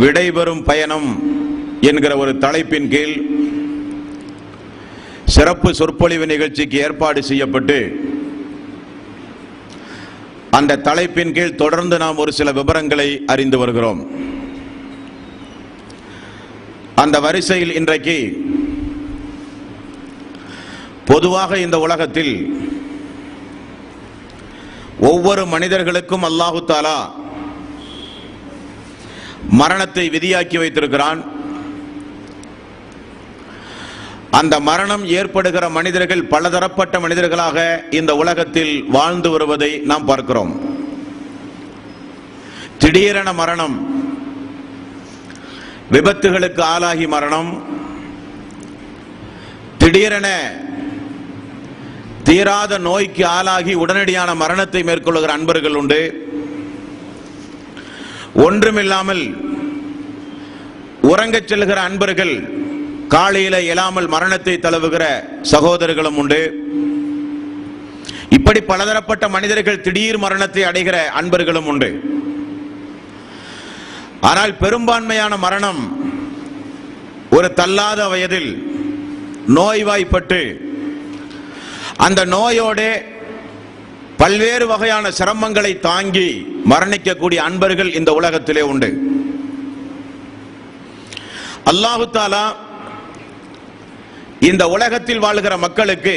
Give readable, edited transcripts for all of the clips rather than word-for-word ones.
விடைபெறும் பயணம் என்கிற ஒரு தலைப்பின் கீழ் சிறப்பு சொற்பொழிவு நிகழ்ச்சிக்கு ஏற்பாடு செய்யப்பட்டு அந்த தலைப்பின் கீழ் தொடர்ந்து நாம் ஒரு சில விவரங்களை அறிந்து வருகிறோம். அந்த வரிசையில் இன்றைக்கு பொதுவாக இந்த உலகத்தில் ஒவ்வொரு மனிதர்களுக்கும் அல்லாஹு தஆலா மரணத்தை விதியாக்கி வைத்திருக்கிறான். அந்த மரணம் ஏற்படுகிற மனிதர்கள் பலதரப்பட்ட மனிதர்களாக இந்த உலகத்தில் வாழ்ந்து வருவதை நாம் பார்க்கிறோம். திடீரென மரணம், விபத்துகளுக்கு ஆளாகி மரணம், திடீரென தீராத நோய்க்கு ஆளாகி உடனடியான மரணத்தை மேற்கொள்ளுகிற அன்பர்கள் உண்டு. ஒன்றுமில்லாமல் உறங்கச் செல்கிற அன்பர்கள் காலையில எழாமல் மரணத்தை தழுவுகிற சகோதரர்களும் உண்டு. இப்படி பலதரப்பட்ட மனிதர்கள் திடீர் மரணத்தை அடைகிற அன்பர்களும் உண்டு. ஆனால் பெரும்பான்மையான மரணம் ஒரு தள்ளாத வயதில் நோய்வாய்ப்பட்டு அந்த நோயோடு பல்வேறு வகையான சிரமங்களை தாங்கி மரணிக்கக்கூடிய அன்பர்கள் இந்த உலகத்திலே உண்டு. அல்லாஹு தஆலா இந்த உலகத்தில் வாழ்கிற மக்களுக்கு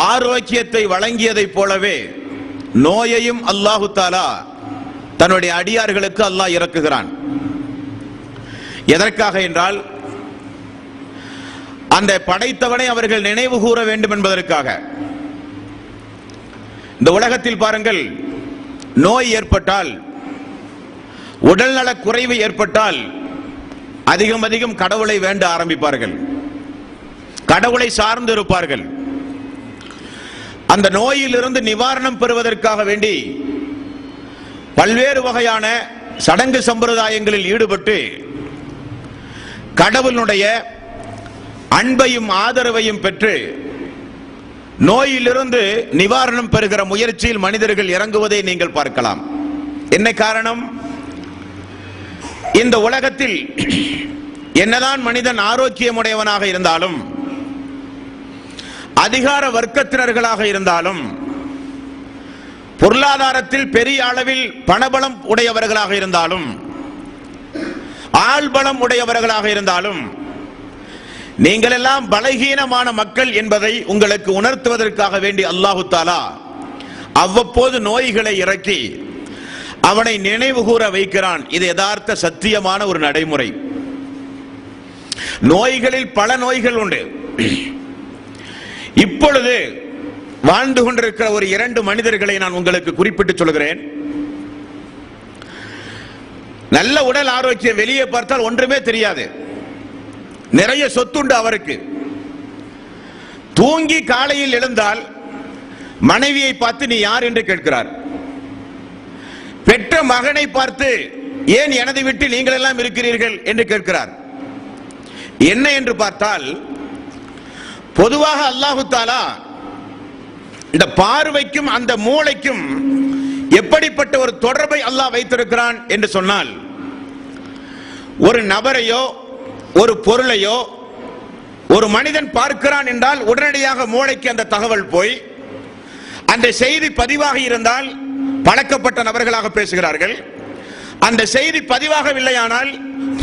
ஆரோக்கியத்தை வழங்கியதைப் போலவே நோயையும் அல்லாஹு தஆலா தன்னுடைய அடியார்களுக்கு அல்லாஹ் இறக்குகிறான். எதற்காக என்றால் அந்த படைத்தவனை அவர்கள் நினைவு கூற வேண்டும் என்பதற்காக. இந்த உலகத்தில் பாருங்கள், நோய் ஏற்பட்டால், உடல்நல குறைவு ஏற்பட்டால் அதிகம் அதிகம் கடவுளை வேண்ட ஆரம்பிப்பார்கள், கடவுளை சார்ந்து இருப்பார்கள். அந்த நோயிலிருந்து நிவாரணம் பெறுவதற்காக வேண்டி பல்வேறு வகையான சடங்கு சம்பிரதாயங்களில் ஈடுபட்டு கடவுளுடைய அன்பையும் ஆதரவையும் பெற்று நோயிலிருந்து நிவாரணம் பெறுகிற முயற்சியில் மனிதர்கள் இறங்குவதை நீங்கள் பார்க்கலாம். என்ன காரணம்? இந்த உலகத்தில் என்னதான் மனிதன் ஆரோக்கியமுடையவனாக இருந்தாலும், அதிகார வர்க்கத்தினர்களாக இருந்தாலும், பொருளாதாரத்தில் பெரிய அளவில் பணபலம் உடையவர்களாக இருந்தாலும், ஆள்பலம் உடையவர்களாக இருந்தாலும், நீங்கள் எல்லாம் பலகீனமான மக்கள் என்பதை உங்களுக்கு உணர்த்துவதற்காக வேண்டி அல்லாஹு தஆலா அவ்வப்போது நோய்களை இறக்கி அவனை நினைவு கூற வைக்கிறான். இது யதார்த்த சத்தியமான ஒரு நடைமுறை. நோய்களில் பல நோய்கள் உண்டு. இப்பொழுது வாழ்ந்து கொண்டிருக்கிற ஒரு 2 மனிதர்களை நான் உங்களுக்கு குறிப்பிட்டு சொல்கிறேன். நல்ல உடல் ஆரோக்கியம், வெளியே பார்த்தால் ஒன்றுமே தெரியாது, நிறைய சொத்துண்டு அவருக்கு. தூங்கி காலையில் எழுந்தால் மனைவியை பார்த்து நீ யார் என்று கேட்கிறார். பெற்ற மகனை பார்த்து ஏன் எனது வீட்டில் நீங்கள் எல்லாம் இருக்கிறீர்கள் என்று கேட்கிறார். என்ன என்று பார்த்தால், பொதுவாக அல்லாஹு தஆலா இந்த பார்வைக்கும் அந்த மூளைக்கும் எப்படிப்பட்ட ஒரு தொடர்பை அல்லாஹ் வைத்திருக்கிறான் என்று சொன்னால், ஒரு நபரையோ ஒரு பொருளையோ ஒரு மனிதன் பார்க்கிறான் என்றால் உடனடியாக மூளைக்கு அந்த தகவல் போய் அந்த செய்தி பதிவாக இருந்தால் பழக்கப்பட்ட நபர்களாக பேசுகிறார்கள். அந்த செய்தி பதிவாகவில்லையானால்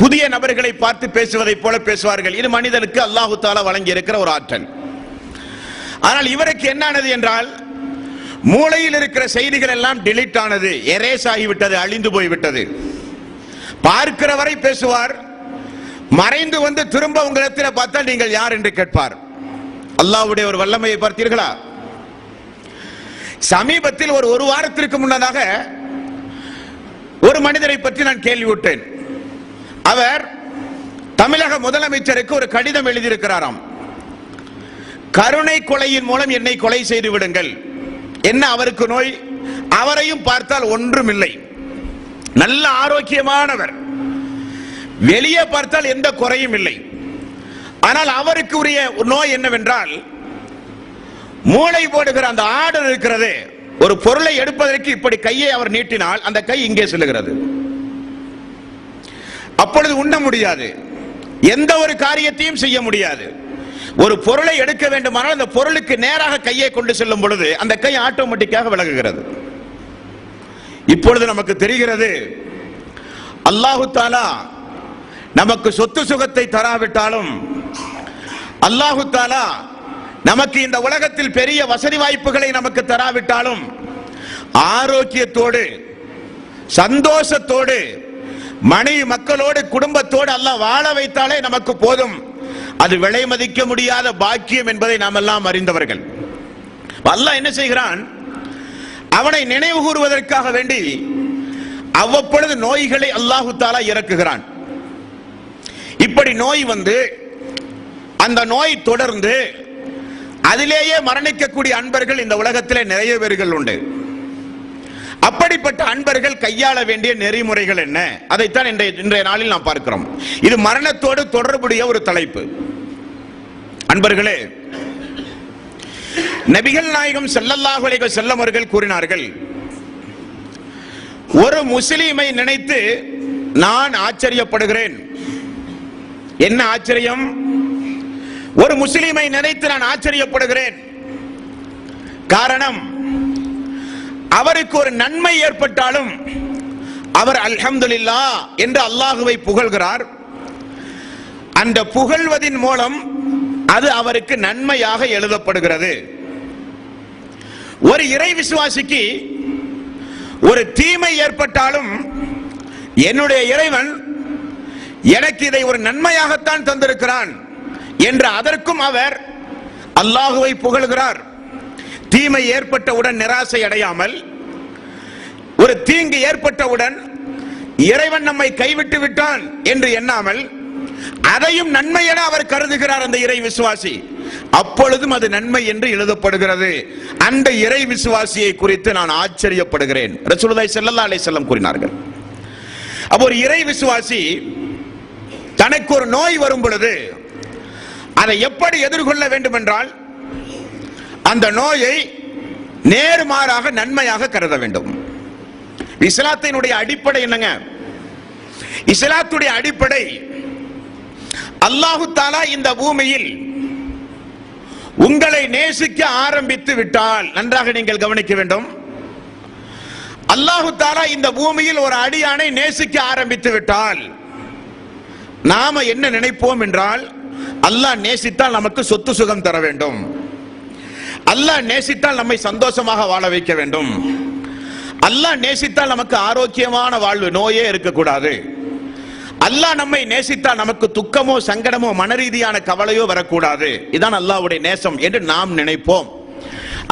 புதிய நபர்களை பார்த்து பேசுவதைப் போல பேசுவார்கள். இது மனிதனுக்கு அல்லாஹு தஆலா வழங்கி இருக்கிற ஒரு ஆற்றல். ஆனால் இவருக்கு என்னானது என்றால், மூளையில் இருக்கிற செய்திகள் எல்லாம் டிலீட் ஆனது, எரேஸ் ஆகிவிட்டது, அழிந்து போய்விட்டது. பார்க்கிற வரை பேசுவார், மறைந்து வந்து திரும்ப உங்களிடத்தில் பார்த்தால் நீங்கள் யார் என்று கேட்பார். அல்லாஹ்வுடைய ஒரு வல்லமையை பார்த்தீர்களா? சமீபத்தில் ஒரு வாரத்திற்கு முன்னதாக ஒரு மனிதரை பற்றி நான் கேள்விப்பட்டேன். அவர் தமிழக முதலமைச்சருக்கு ஒரு கடிதம் எழுதியிருக்கிறாராம். கருணை கொலையின் மூலம் என்னை கொலை செய்து விடுங்கள். என்ன அவருக்கு நோய்? அவரையும் பார்த்தால் ஒன்றுமில்லை, நல்ல ஆரோக்கியமானவர், வெளியே பார்த்தால் எந்த குறையும் இல்லை. ஆனால் அவருக்கு உரிய நோய் என்னவென்றால், மூளை போடுகிற அந்த ஆர்டர் இருக்கிறது. ஒரு பொருளை எடுப்பதற்கு இப்படி கையை அவர் நீட்டினால் அந்த கை இங்கே செல்லுகிறது. அப்பொழுது உண்ண முடியாது, எந்த ஒரு காரியத்தையும் செய்ய முடியாது. ஒரு பொருளை எடுக்க வேண்டுமானால் அந்த பொருளுக்கு நேராக கையை கொண்டு செல்லும் பொழுது அந்த கை ஆட்டோமேட்டிக்காக விலகுகிறது. இப்பொழுது நமக்கு தெரிகிறது, அல்லாஹு தஆலா நமக்கு சொத்து சுகத்தை தராவிட்டாலும், அல்லாஹு தஆலா நமக்கு இந்த உலகத்தில் பெரிய வசதி வாய்ப்புகளை நமக்கு தராவிட்டாலும், ஆரோக்கியத்தோடு சந்தோஷத்தோடு மனைவி மக்களோடு குடும்பத்தோடு அல்லாஹ் வாழ வைத்தாலே நமக்கு போதும். அது விலை மதிக்க முடியாத பாக்கியம் என்பதை நாம் எல்லாம் அறிந்தவர்கள். அல்லாஹ் என்ன செய்கிறான்? அவனை நினைவு கூறுவதற்காக வேண்டி அவ்வப்பொழுது நோய்களை அல்லாஹு தஆலா இறக்குகிறான். இப்படி நோய் வந்து அந்த நோய் தொடர்ந்து அதிலேயே மரணிக்கக்கூடிய அன்பர்கள் இந்த உலகத்திலே நிறைய பேர்கள் உண்டு. அப்படிப்பட்ட அன்பர்கள் கையாள வேண்டிய நெறிமுறைகள் என்ன, அதைத்தான் இன்றைய நாளில் நாம் பார்க்கிறோம். இது மரணத்தோடு தொடர்புடைய ஒரு தலைப்பு. அன்பர்களே, நபிகள் நாயகம் ஸல்லல்லாஹு அலைஹி வஸல்லம் அவர்கள் கூறினார்கள், ஒரு முஸ்லிமை நினைத்து நான் ஆச்சரியப்படுகிறேன். என்ன ஆச்சரியம்? ஒரு முஸ்லிமை நினைத்து நான் ஆச்சரியப்படுகிறேன். காரணம், அவருக்கு ஒரு நன்மை ஏற்பட்டாலும் அவர் அல்ஹம்துலில்லாஹ் என்று அல்லாஹுவை புகழ்கிறார். அந்த புகழ்வதின் மூலம் அது அவருக்கு நன்மையாக எழுதப்படுகிறது. ஒரு இறை விசுவாசிக்கு ஒரு தீமை ஏற்பட்டாலும் என்னுடைய இறைவன் எனக்கு இதை ஒரு நன்மையாகத்தான் தந்திருக்கிறான் என்று அதற்கும் அவர் அல்லாஹுவை புகழ்கிறார். தீமை ஏற்பட்டவுடன் நிராசை அடையாமல், ஒரு தீங்கு ஏற்பட்டவுடன் இறைவன் நம்மை கைவிட்டு விட்டான் என்று எண்ணாமல் அதையும் நன்மை என அவர் கருதுகிறார் அந்த இறை விசுவாசி. அப்பொழுதும் அது நன்மை என்று எழுதப்படுகிறது. அந்த இறை விசுவாசியை குறித்து நான் ஆச்சரியப்படுகிறேன். ரசூலுல்லாஹி ஸல்லல்லாஹு அலைஹி வஸல்லம் கூறினார்கள். அப்போ ஒரு இறை விசுவாசி தனக்கு ஒரு நோய் வரும் பொழுது அதை எப்படி எதிர்கொள்ள வேண்டும் என்றால், அந்த நோயை நேர்மாறாக நன்மையாக கருத வேண்டும். இஸ்லாத்தினுடைய அடிப்படை என்னங்க? இஸ்லாத்துடைய அடிப்படை, அல்லாஹு தஆலா இந்த பூமியில் உங்களை நேசிக்க ஆரம்பித்து விட்டால், நன்றாக நீங்கள் கவனிக்க வேண்டும், அல்லாஹு தஆலா இந்த பூமியில் ஒரு அடியானை நேசிக்க ஆரம்பித்து விட்டால் நாம என்ன நினைப்போம் என்றால், அல்லாஹ் நேசித்தால் நமக்கு சொத்து சுகம் தர வேண்டும், அல்லாஹ் நேசித்தால் நம்மை சந்தோஷமாக வாழ வைக்க வேண்டும், அல்லாஹ் நேசித்தால் நமக்கு ஆரோக்கியமான வாழ்வு, நோயே இருக்கக்கூடாது, அல்லாஹ் நம்மை நேசித்தால் நமக்கு துக்கமோ சங்கடமோ மனரீதியான கவலையோ வரக்கூடாது, இதான் அல்லாஹ்வுடைய நேசம் என்று நாம் நினைப்போம்.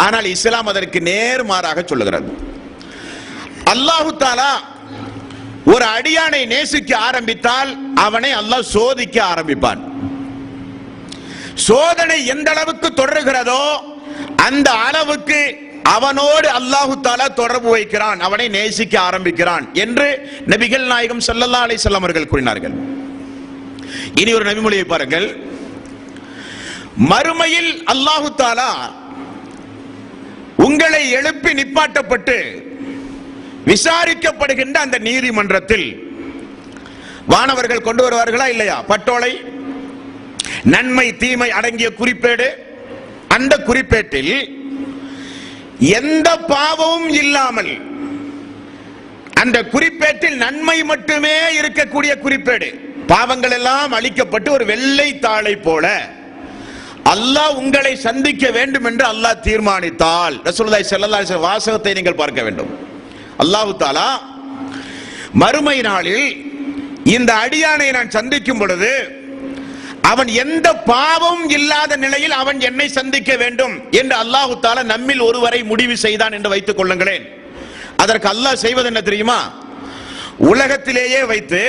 ஆனால் இஸ்லாம் அதற்கு நேர்மாறாக சொல்லுகிறது. அல்லாஹு தஆலா ஒரு அடியானை நேசிக்க ஆரம்பித்தால் அவனை அல்லாஹ் சோதிக்க ஆரம்பிப்பான். சோதனை எந்த அளவுக்கு தொடர்கிறதோ அந்த அளவுக்கு அவனோடு அல்லாஹு தஆலா தொடர்பு வைக்கிறான், அவனை நேசிக்க ஆரம்பிக்கிறான் என்று நபிகள் நாயகம் ஸல்லல்லாஹு அலைஹி வஸல்லம் அவர்கள் கூறினார்கள். இனி ஒரு நபிமொழியை பாருங்கள். மறுமையில் அல்லாஹு தஆலா உங்களை எழுப்பி நிப்பாட்டப்பட்டு விசாரிக்கப்படுகின்ற அந்த நீதிமன்றத்தில் வானவர்கள் கொண்டு வருவார்களா இல்லையா? பட்டோலை, நன்மை தீமை அடங்கிய குறிப்பேடு. அந்த குறிப்பேட்டில் எந்த பாவமும் இல்லாமல், அந்த குறிப்பேட்டில் நன்மை மட்டுமே இருக்கக்கூடிய குறிப்பேடு, பாவங்கள் எல்லாம் அழிக்கப்பட்டு ஒரு வெள்ளை தாளை போல அல்லாஹ் உங்களை சந்திக்க வேண்டும் என்று அல்லாஹ் தீர்மானித்தால், ரசூலுல்லாஹி ஸல்லல்லாஹு அலைஹி வஸல்லம் வாசகத்தை நீங்கள் பார்க்க வேண்டும். அல்லாஹு தஆலா மறுமை நாளில் இந்த அடியானை நான் சந்திக்கும் பொழுது அவன் எந்த பாவம் இல்லாத நிலையில் அவன் என்னை சந்திக்க வேண்டும் என்று அல்லாஹு தஆலா நம்மில் ஒருவரை முடிவு செய்தான் என்று வைத்துக் கொள்ளுங்களேன். அதற்கு அல்லாஹ் செய்வது என்ன தெரியுமா? உலகத்திலேயே வைத்து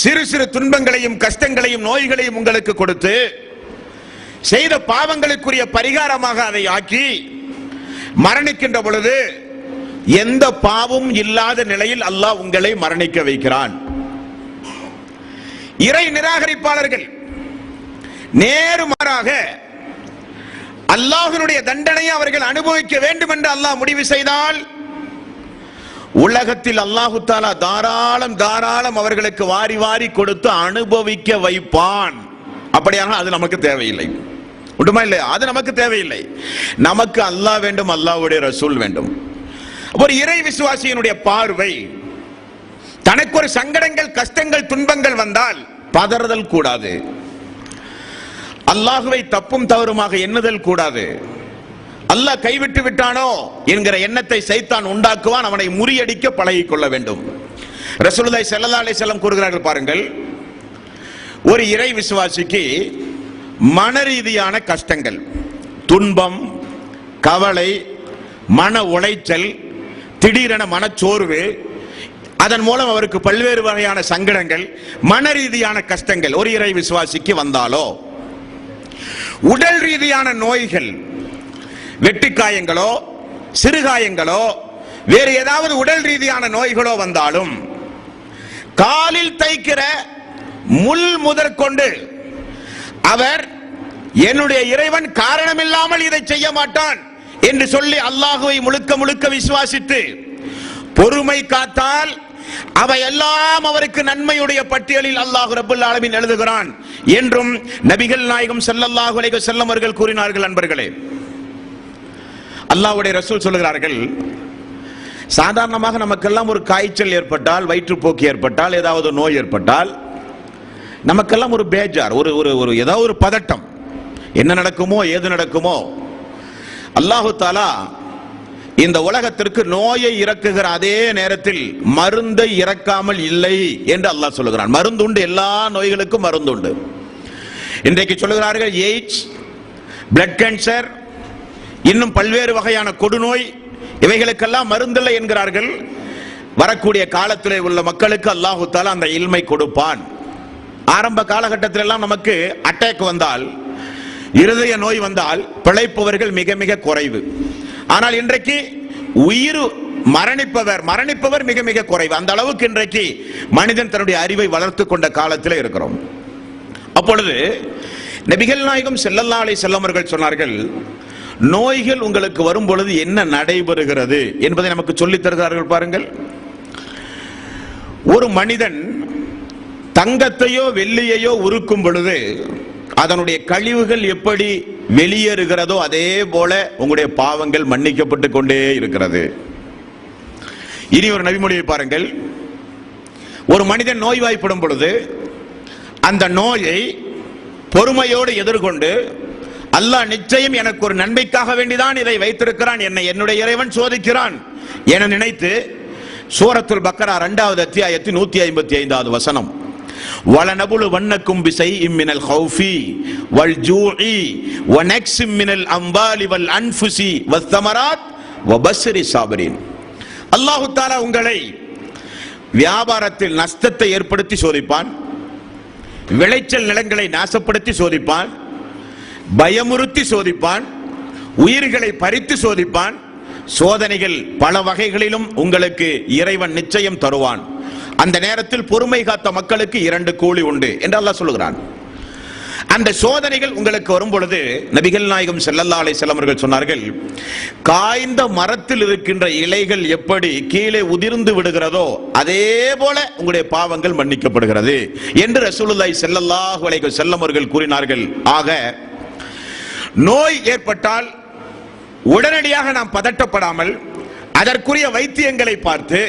சிறு சிறு துன்பங்களையும் கஷ்டங்களையும் நோய்களையும் உங்களுக்கு கொடுத்து செய்த பாவங்களுக்குரிய பரிகாரமாக அதை ஆக்கி மரணிக்கின்ற பொழுது எந்த பாவமும் இல்லாத நிலையில் அல்லாஹ் உங்களை மரணிக்க வைக்கிறான். இறை நிராகரிப்பாளர்கள் நேர்மாறாக அல்லாஹ்வினுடைய தண்டனையை அவர்கள் அனுபவிக்க வேண்டும் என்று அல்லாஹ் முடிவு செய்தால் உலகத்தில் அல்லாஹு தஆலா தாராளம் அவர்களுக்கு வாரி வாரி கொடுத்து அனுபவிக்க வைப்பான். அப்படியான அது நமக்கு தேவையில்லை. உண்டுமா இல்லையா? அது நமக்கு தேவையில்லை. நமக்கு அல்லாஹ் வேண்டும், அல்லாஹ்வுடைய ரசூல் வேண்டும். ஒரு இறை விசுவாசியினுடைய பார்வை, தனக்கு ஒரு சங்கடங்கள், கஷ்டங்கள், துன்பங்கள் வந்தால் பதறுதல் கூடாது. அல்லாஹ்வை தப்பும் தவறுமாக எண்ணுதல் கூடாது. அல்லாஹ் கைவிட்டு விட்டானோ என்கிற எண்ணத்தை சைத்தான் உண்டாக்குவான். அவனை முறியடிக்க பழகிக் கொள்ள வேண்டும். ரசூலுல்லாஹி ஸல்லல்லாஹு அலைஹி வஸல்லம் கூறுகிறார்கள் பாருங்கள், ஒரு இறை விசுவாசிக்கு மனரீதியான கஷ்டங்கள், துன்பம், கவலை, மன உளைச்சல், திடீரென மனச்சோர்வு, அதன் மூலம் அவருக்கு பல்வேறு வகையான சங்கடங்கள், மனரீதியான கஷ்டங்கள் ஒரு இறை விசுவாசிக்கு வந்தாலோ, உடல் ரீதியான நோய்கள், வெட்டுக்காயங்களோ சிறுகாயங்களோ வேறு ஏதாவது உடல் ரீதியான நோய்களோ வந்தாலும், காலில் தைக்கிற முள் முதற்கொண்டு அவர் என்னுடைய இறைவன் காரணமில்லாமல் இதை செய்ய மாட்டான் என்று சொல்லி அல்லாஹுவை முழுக்க முழுக்க விசுவாசித்து பொறுமை காத்தால் அவை எல்லாம் அவருக்கு நன்மையுடைய பட்டியலில் அல்லாஹ் ரப்பல் ஆலமீன் எழுதுகிறான் என்றும் நபிகள் நாயகம் ஸல்லல்லாஹு அலைஹி வஸல்லம் அவர்கள் கூறினார்கள். அன்பர்களே, அல்லாஹ்வுடைய ரசூல் சொல்லுகிறார்கள், சாதாரணமாக நமக்கெல்லாம் ஒரு காய்ச்சல் ஏற்பட்டால், வயிற்றுப்போக்கு ஏற்பட்டால், ஏதாவது நோய் ஏற்பட்டால் நமக்கெல்லாம் ஒரு பேஜார், ஒரு ஏதாவது ஒரு பதட்டம், என்ன நடக்குமோ ஏது நடக்குமோ. அல்லாஹு தஆலா இந்த உலகத்திற்கு நோயை இறக்குகிற அதே நேரத்தில் மருந்தை இறக்காமல் இல்லை என்று அல்லாஹ் சொல்லுகிறான். மருந்துண்டு, எல்லா நோய்களுக்கும் மருந்துண்டு. இன்றைக்கு சொல்லுகிறார்கள் எய்ட்ஸ், பிளட் கேன்சர், இன்னும் பல்வேறு வகையான கொடுநோய், இவைகளுக்கெல்லாம் மருந்தில்லை என்கிறார்கள். வரக்கூடிய காலத்திலே உள்ள மக்களுக்கு அல்லாஹு தஆலா அந்த இல்மை கொடுப்பான். ஆரம்ப காலகட்டத்தில் எல்லாம் நமக்கு அட்டாக் வந்தால், இருதய நோய் வந்தால் பிழைப்பவர்கள் மிக மிக குறைவு. ஆனால் இன்றைக்கு உயிர் மரணிப்பவர் மிக மிக குறைவு. அந்த அளவுக்கு இன்றைக்கு மனிதன் தன்னுடைய அறிவை வளர்த்து கொண்ட காலத்தில் இருக்கிறோம். அப்பொழுது நபிகள் நாயகம் ஸல்லல்லாஹு அலைஹி வஸல்லம் அவர்கள் சொன்னார்கள், நோய்கள் உங்களுக்கு வரும் பொழுது என்ன நடைபெறுகிறது என்பதை நமக்கு சொல்லித் தருகிறார்கள். பாருங்கள், ஒரு மனிதன் தங்கத்தையோ வெள்ளியையோ உருக்கும் பொழுது அதனுடைய கழிவுகள் எப்படி வெளியேறுகிறதோ அதே போல உங்களுடைய பாவங்கள் மன்னிக்கப்பட்டு கொண்டே இருக்கிறது. இனி ஒரு நபிமொழியை பாருங்கள், ஒரு மனிதன் நோய்வாய்ப்படும் பொழுது அந்த நோயை பொறுமையோடு எதிர்கொண்டு, அல்லாஹ் நிச்சயம் எனக்கு ஒரு நன்மைக்காக வேண்டிதான் இதை வைத்திருக்கிறான், என்னுடைய இறைவன் சோதிக்கிறான் என நினைத்து சூரத்துல் பக்கரா 2வது அத்தியாயத்தின் 155வது வசனம், وَلَنَبْلُوَنَّكُمْ بِشَيْءٍ مِنَ الْخَوْفِ وَالْجُوعِ وَنَقْصٍ مِنَ الْأَمْوَالِ وَالْأَنْفُسِ وَالثَّمَرَاتِ وَبَشِّرِ الصَّابِرِينَ. அல்லாஹ் தஆலா உங்களை வியாபாரத்தில் நஷ்டத்தை ஏற்படுத்தி சோதிப்பான், விளைச்சல் நிலங்களை நாசப்படுத்தி சோதிப்பான், பயமுறுத்தி சோதிப்பான், உயிர்களை பறித்து சோதிப்பான். சோதனைகள் பல வகைகளிலும் உங்களுக்கு இறைவன் நிச்சயம் தருவான். அந்த நேரத்தில் பொறுமை காத்த மக்களுக்கு 2 கூலி உண்டு என்று அல்லாஹ் சொல்லுகிறான். அந்த சோதனைகள் உங்களுக்கு வரும் பொழுது நபிகள் நாயகம் ஸல்லல்லாஹு அலைஹி வஸல்லம் அவர்கள் சொன்னார்கள், காய்ந்த மரத்தில் இருக்கின்ற இலைகள் எப்படி கீழே உதிர்ந்து விடுகிறதோ அதே போல உங்களுடைய பாவங்கள் மன்னிக்கப்படுகிறது என்று ரசூலுல்லாஹி ஸல்லல்லாஹு அலைஹி வஸல்லம் அவர்கள் கூறினார்கள். ஆக நோய் ஏற்பட்டால் உடனடியாக நாம் பதட்டப்படாமல் அதற்குரிய வைத்தியங்களை பார்த்து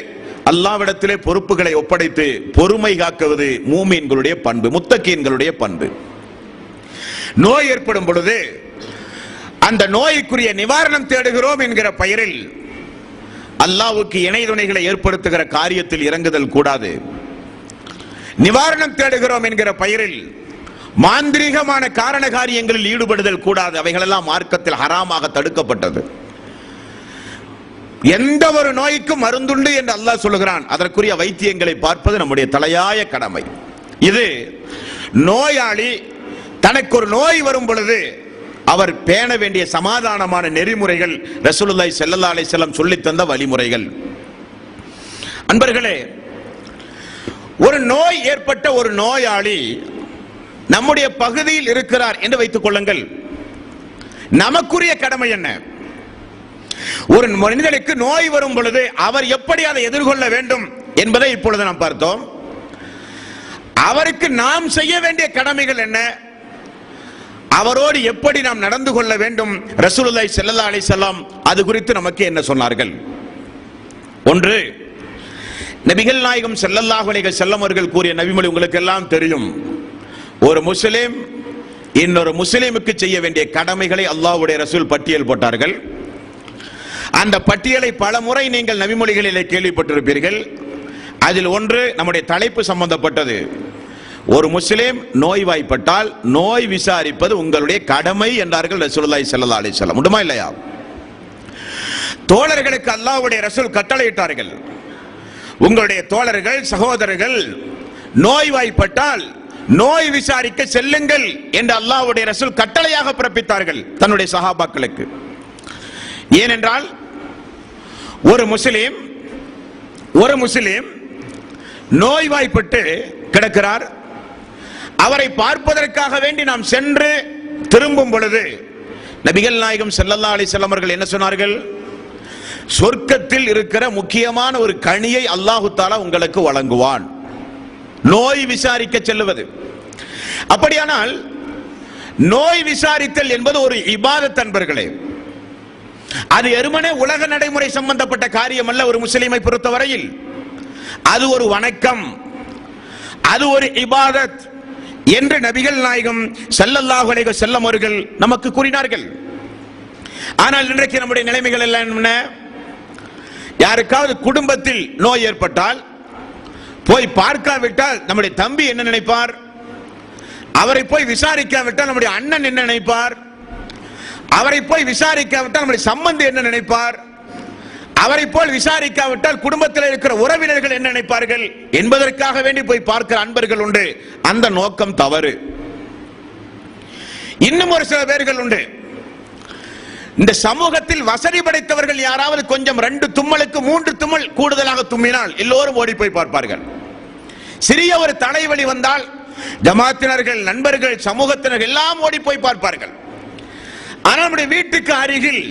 அல்லாஹ்விடத்திலே பொறுப்புகளை ஒப்படைத்து பொறுமை காக்குவது மூமின்களுடைய பண்பு, முத்தகீன்களுடைய பண்பு. நோய் ஏற்படும் பொழுது அந்த நோய்க்குரிய நிவாரணம் தேடுகிறோம் என்கிற பெயரில் அல்லாஹ்வுக்கு இணை துணைகளை ஏற்படுத்துகிற காரியத்தில் இறங்குதல் கூடாது. நிவாரணம் தேடுகிறோம் என்கிற பெயரில் மாந்திரீகமான காரண காரியங்களில் ஈடுபடுதல் கூடாது. அவைகளெல்லாம் மார்க்கத்தில் ஹராமாக தடுக்கப்பட்டது. எந்த ஒரு நோய்க்கும் மருந்துண்டு என்று அல்லாஹ் சொல்லுகிறான். அதற்குரிய வைத்தியங்களை பார்ப்பது நம்முடைய தலையாய கடமை. இது நோயாளி தனக்கு ஒரு நோய் வரும் பொழுது அவர் பேண வேண்டிய சமாதானமான நெறிமுறைகள் ரசூலுல்லாஹி ஸல்லல்லாஹு அலைஹி வஸல்லம் சொல்லித் தந்த வழிமுறைகள். அன்பர்களே, ஒரு நோய் ஏற்பட்ட ஒரு நோயாளி நம்முடைய பகுதியில் இருக்கிறார் என்று வைத்துக் கொள்ளுங்கள். நமக்குரிய கடமை என்ன? ஒரு மனிதனுக்கு நோய் வரும் பொழுது அவர் எப்படி அதை எதிர்கொள்ள வேண்டும் என்பதை இப்பொழுது நாம் பார்த்தோம். அவருக்கு நாம் செய்ய வேண்டிய கடமைகள் என்ன, அவரோடு எப்படி நாம் நடந்து கொள்ள வேண்டும், ரசூலுல்லாஹி ஸல்லல்லாஹு அலைஹி வஸல்லம் அது குறித்து நமக்கு என்ன சொன்னார்கள்? ஒன்று, நபிகள் நாயகம் ஸல்லல்லாஹு அலைஹி வஸல்லம் அவர்கள் கூறிய நபிமொழி உங்களுக்கு எல்லாம் தெரியும். ஒரு முஸ்லிம் இன்னொரு முஸ்லிமுக்கு செய்ய வேண்டிய கடமைகளை அல்லாஹ்வுடைய ரசூல் பட்டியல் போட்டார்கள். அந்த பட்டியலை பல முறை நீங்கள் நபிமொழிகளிலே கேள்விப்பட்டிருப்பீர்கள். அதில் ஒன்று நம்முடைய தலைப்பு சம்பந்தப்பட்டது. ஒரு முஸ்லிம் நோய்வாய்ப்பட்டால் நோய் விசாரிப்பது உங்களுடைய கடமை என்றார்கள் ரசூலுல்லாஹி ஸல்லல்லாஹு அலைஹி வஸல்லம். உண்டுமா இல்லையா? தோழர்களுக்கு அல்லாஹ்வுடைய ரசூல் கட்டளையிட்டார்கள், உங்களுடைய தோழர்கள் சகோதரர்கள் நோய்வாய்ப்பட்டால் நோய் விசாரிக்க செல்லுங்கள் என்று அல்லாஹ்வுடைய ரசூல் கட்டளையாக பிறப்பித்தார்கள் தன்னுடைய சஹாபாக்களுக்கு. ஏனென்றால் ஒரு முஸ்லிம் நோய்வாய்ப்பட்டு கிடக்கிறார். அவரை பார்ப்பதற்காக வேண்டி நாம் சென்று திரும்பும் பொழுது நபிகள் நாயகம் ஸல்லல்லாஹு அலைஹி வஸல்லம் அவர்கள் என்ன சொன்னார்கள்? சொர்க்கத்தில் இருக்கிற முக்கியமான ஒரு கனியை அல்லாஹ் தஆலா உங்களுக்கு வழங்குவான். நோய் விசாரிக்க செல்லுவது. அப்படியானால் நோய் விசாரித்தல் என்பது ஒரு இபாதத் அன்பர்களே. அது எருமனே உலக நடைமுறை சம்பந்தப்பட்ட காரியம் அல்ல. ஒரு முஸ்லிமை பொறுத்தவரையில் அது ஒரு வணக்கம், அது ஒரு இபாதத் என்று நபிகள் நாயகம் ஸல்லல்லாஹு அலைஹி வஸல்லம் அவர்கள் நமக்கு கூறினார்கள். ஆனால் இன்றைக்கு நம்முடைய நிலைமைகள் எல்லாம் என்ன? யாருக்காவது குடும்பத்தில் நோய் ஏற்பட்டால் போய் பார்க்காவிட்டால் நம்முடைய தம்பி என்ன நினைப்பார்? அவரை போய் விசாரிக்காவிட்டால் நம்முடைய அண்ணன் என்ன நினைப்பார்? அவரை போய் விசாரிக்காவிட்டால் நம்முடைய சம்பந்தி என்ன நினைப்பார்? அவரை போல் விசாரிக்காவிட்டால் குடும்பத்தில் இருக்கிற உறவினர்கள் என்ன நினைப்பார்கள் என்பதற்காக வேண்டி போய் பார்க்கிற அன்பர்கள் உண்டு. அந்த நோக்கம் தவறு. இன்னும் ஒரு சில பேர்கள் உண்டு. இந்த சமூகத்தில் வசதி படைத்தவர்கள் யாராவது கொஞ்சம் 2 தும்மலுக்கு 3 தும்மல் கூடுதலாக தும்மினால் எல்லோரும் ஓடி போய் பார்ப்பார்கள். சிறிய ஒரு தலைவலி வந்தால் ஜமாத்தினர்கள், நண்பர்கள், சமூகத்தினர் எல்லாம் ஓடி போய் பார்ப்பார்கள். ஆனால் நம்முடைய வீட்டுக்கு அருகில்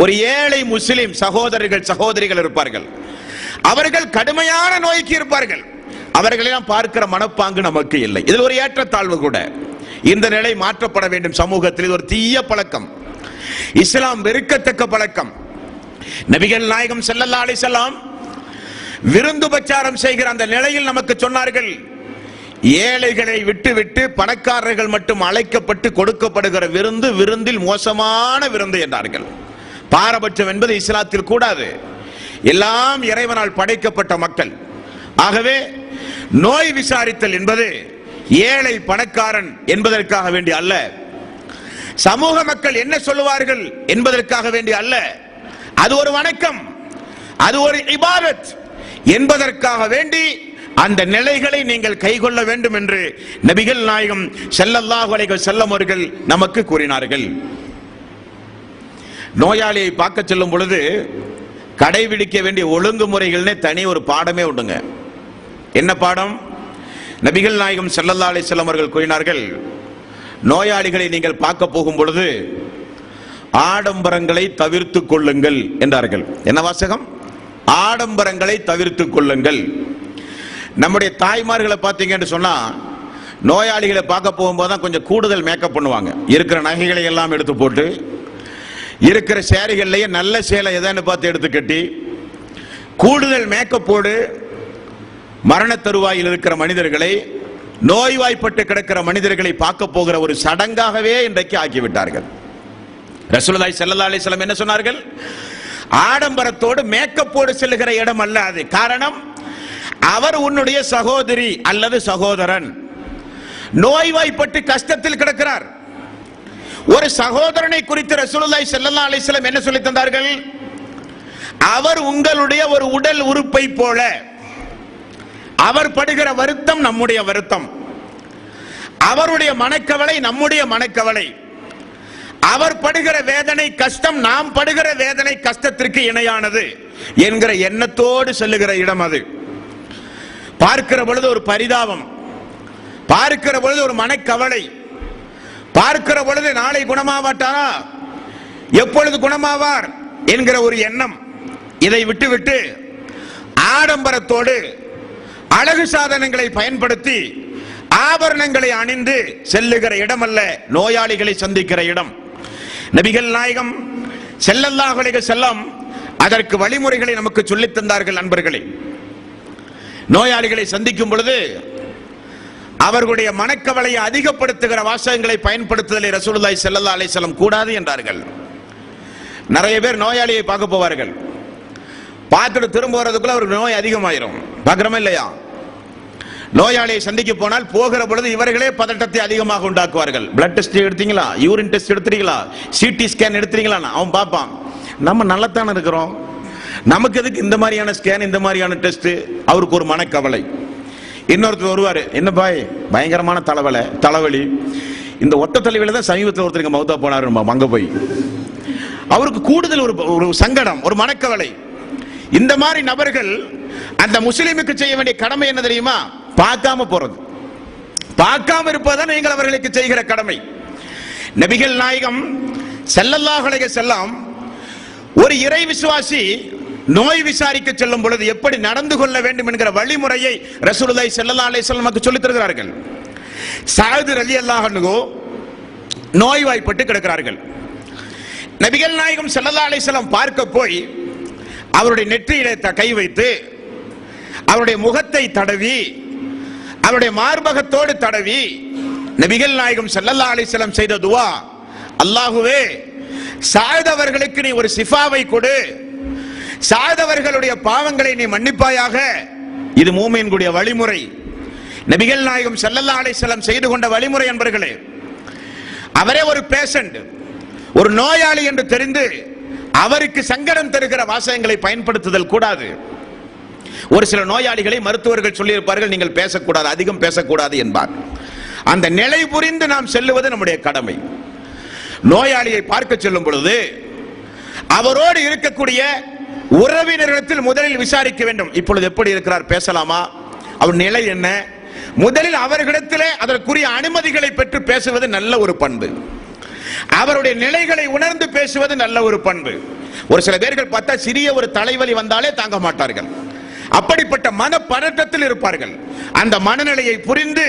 ஒரு ஏழை முஸ்லிம் சகோதரர்கள் சகோதரிகள் இருப்பார்கள். அவர்கள் கடுமையான நோய்க்கு இருப்பார்கள். அவர்களெல்லாம் பார்க்கிற மனப்பாங்கு நமக்கு இல்லை. இதில் ஒரு ஏற்றத்தாழ்வு கூட. இந்த நிலை மாற்றப்பட வேண்டும். சமூகத்தில் இது ஒரு தீய பழக்கம், இஸ்லாம் வெறுக்கத்தக்க பழக்கம். நபிகள் நாயகம் ஸல்லல்லாஹு அலைஹி வஸல்லம் விருந்துபச்சாரம் செய்கிற அந்த நிலையில் நமக்கு சொன்னார்கள், ஏழைகளை விட்டு பணக்காரர்கள் மட்டும் அழைக்கப்பட்டு கொடுக்கப்படுகிற விருந்தில் மோசமான விருந்து என்றார்கள். பாரபட்சம் என்பது இஸ்லாத்தில் கூடாது. எல்லாம் இறைவனால் படைக்கப்பட்ட மக்கள். ஆகவே நோய் விசாரித்தல் என்பது ஏழை பணக்காரன் என்பதற்காக வேண்டி அல்ல, சமூக மக்கள் என்ன சொல்லுவார்கள் என்பதற்காக வேண்டி அல்ல. அது ஒரு வணக்கம், அது ஒரு இபாதத் என்பதற்காக வேண்டி அந்த நிலைகளை நீங்கள் கைக்கொள்ள வேண்டும் என்று நபிகள் நாயகம் ஸல்லல்லாஹு அலைஹி வஸல்லம் அவர்கள் நமக்கு கூறினார்கள். நோயாளியை பார்க்க செல்லும் பொழுது கடைபிடிக்க வேண்டிய ஒழுங்குமுறைகள்னே தனி ஒரு பாடமே உண்டுங்க. என்ன பாடம்? நபிகள் நாயகம் ஸல்லல்லாஹு அலைஹி வஸல்லம் அவர்கள் கூறினார்கள், நோயாளிகளை நீங்கள் பார்க்க போகும் பொழுது ஆடம்பரங்களை தவிர்த்து கொள்ளுங்கள் என்றார்கள். என்ன வாசகம்? ஆடம்பரங்களை தவிர்த்து கொள்ளுங்கள். நம்முடைய தாய்மார்களை பார்த்தீங்கன்னு சொன்னா நோயாளிகளை பார்க்க போகும்போது தான் கொஞ்சம் கூடுதல் மேக்கப் பண்ணுவாங்க. இருக்கிற நகைகளை எல்லாம் எடுத்து போட்டு, இருக்கிற சேரிகள்லயே நல்ல சேலை எதான்னு பார்த்து எடுத்து கட்டி கூடுதல் மேக்கப்போடு மரண தருவாயில் இருக்கிற மனிதர்களை, நோய்வாய்ப்பட்டு கிடக்கிற மனிதர்களை பார்க்க போகிற ஒரு சடங்காகவே இன்றைக்கு ஆக்கிவிட்டார்கள். ரசூலுல்லாஹி ஸல்லல்லாஹு அலைஹி வஸல்லம் என்ன சொன்னார்கள்? ஆடம்பரத்தோடு மேக்கப்போடு செல்லுகிற இடம் அல்ல அது. காரணம், அவர் உன்னுடைய சகோதரி அல்லது சகோதரன் நோய்வாய்ப்பட்டு கஷ்டத்தில் கிடக்கிறார். ஒரு சகோதரனை குறித்து ரசூலுல்லாஹி ஸல்லல்லாஹு அலைஹி வஸல்லம் என்ன சொல்லி தந்தார்கள்? அவர் உங்களுடைய ஒரு உடல் உறுப்பை போல. அவர் படுகிற வருத்தம் நம்முடைய வருத்தம், அவருடைய மனக்கவலை நம்முடைய மனக்கவலை, அவர் படுகிற வேதனை கஷ்டம் நாம் படுகிற வேதனை கஷ்டத்திற்கு இணையானது என்கிற எண்ணத்தோடு செல்லுகிற இடம் அது. பார்க்கிற பொழுது ஒரு பரிதாபம், பார்க்கிற பொழுது ஒரு மனக்கவலை, பார்க்கிற பொழுது நாளை குணமாவாட்டாரா, எப்பொழுது குணமாவார் என்கிற ஒரு எண்ணம், இதை விட்டுவிட்டு ஆடம்பரத்தோடு அழகு சாதனங்களை பயன்படுத்தி ஆபரணங்களை அணிந்து செல்லுகிற இடம் அல்ல நோயாளிகளை சந்திக்கிற இடம். நபிகள் நாயகம் ஸல்லல்லாஹு அலைஹி வஸல்லம் அதற்கு வழிமுறைகளை நமக்கு சொல்லித் தந்தார்கள். நண்பர்களே, நோயாளிகளை சந்திக்கும் பொழுது அவர்களுடைய மனக்கவலையை அதிகப்படுத்துகிற வாசகங்களை பயன்படுத்துதலை ரசூலுல்லாஹி ஸல்லல்லாஹு அலைஹி வஸல்லம் கூடாது என்றார்கள். நிறைய பேர் நோயாளியை பார்க்க போவார்கள், பார்த்துட்டு திரும்ப வரதுக்குள்ள அவருக்கு நோய் அதிகமாயிரும். பார்க்கிறோமா இல்லையா? நோயாளியை சந்திக்க போனால் போகிற பொழுது இவர்களே பதட்டத்தை அதிகமாக உண்டாக்குவார்கள். பிளட் டெஸ்ட் எடுத்தீங்களா, யூரின் டெஸ்ட் எடுத்துறீங்களா, சிடி ஸ்கேன் எடுத்துறீங்களா? அவன் பார்ப்பான், நம்ம நல்லத்தானே இருக்கிறோம், நமக்கு எதுக்கு இந்த மாதிரியான ஸ்கேன், இந்த மாதிரியான டெஸ்ட்? அவருக்கு ஒரு மனக்கவலை. இன்னொருத்தர் வருவார், என்ன பாய் பயங்கரமான தலைவலி, இந்த ஒத்த தலைவலி தான் சமீபத்தில் ஒருத்தருக்கு மௌத்தா போனார், அங்க போய் அவருக்கு கூடுதல் ஒரு சங்கடம், ஒரு மனக்கவலை. இந்த மாதிரி நபர்கள் அந்த முஸ்லிமுக்கு செய்ய வேண்டிய கடமை என்ன தெரியுமா? பார்க்காம போறது, பார்க்காம இருப்பதுதான் நீங்கள் அவர்களுக்கு செய்கிற கடமை. நபிகள் நாயகம் ஸல்லல்லாஹு அலைஹி வஸல்லம் ஒரு இறை விசுவாசி நோய் விசாரிக்க செல்லும் பொழுது எப்படி நடந்து கொள்ள வேண்டும் என்கிற வழிமுறையை ரசூலுல்லாஹி ஸல்லல்லாஹு அலைஹி வஸல்லம் நமக்கு சொல்லித் தருகிறார்கள். சஅத் ரலியல்லாஹு அன்ஹு நோய்வாய்ப்பட்டு கிடக்கிறார்கள். நபிகள் நாயகம் ஸல்லல்லாஹு அலைஹி வஸல்லம் பார்க்க போய் அவருடைய நெற்றியிலே கை வைத்து அவருடைய முகத்தை தடவி அவருடைய மார்பகத்தோடு தடவி நபிகள் நாயகம் ஸல்லல்லாஹு அலைஹி வஸல்லம் செய்த துஆ, அல்லாஹ்வே சஅத் அவர்களுக்கு நீ ஒரு ஷிஃபாவை கொடு, சஅத் அவர்களுடைய பாவங்களை நீ மன்னிப்பாயாக. இது மூமின்களுடைய வழிமுறை, நபிகள் நாயகம் ஸல்லல்லாஹு அலைஹி வஸல்லம் செய்து கொண்ட வழிமுறை. என்பர்களே, அவரே ஒரு பேஷண்ட், ஒரு நோயாளி என்று தெரிந்து அவருக்கு சங்கடம் தருகிற வாசகங்களை பயன்படுத்துதல் கூடாது. ஒரு சில நோயாளிகளை மருத்துவர்கள் சொல்லியிருப்பார்கள், நீங்கள் பேசக்கூடாது, அதிகம் பேசக்கூடாது என்பார். அந்த நிலை புரிந்து நாம் செல்லுவது நம்முடைய கடமை. நோயாளியை பார்க்க செல்லும் பொழுது அவரோடு இருக்கக்கூடிய உறவினர்களிடத்தில் முதலில் விசாரிக்க வேண்டும். இப்பொழுது எப்படி இருக்கிறார், பேசலாமா, அவர் நிலை என்ன? முதலில் அவர்களிடத்திலே அதற்குரிய அனுமதிகளை பெற்று பேசுவது நல்ல ஒரு பண்பு. அவருடைய நிலைகளை உணர்ந்து பேசுவது நல்ல ஒரு பண்பு. ஒரு சில பேர்கள் பார்த்தா சிறிய ஒரு தலைவலி வந்தாலே தாங்க மாட்டார்கள், அப்படிப்பட்ட மன பதட்டத்தில் இருப்பார்கள். அந்த மனநிலையை புரிந்து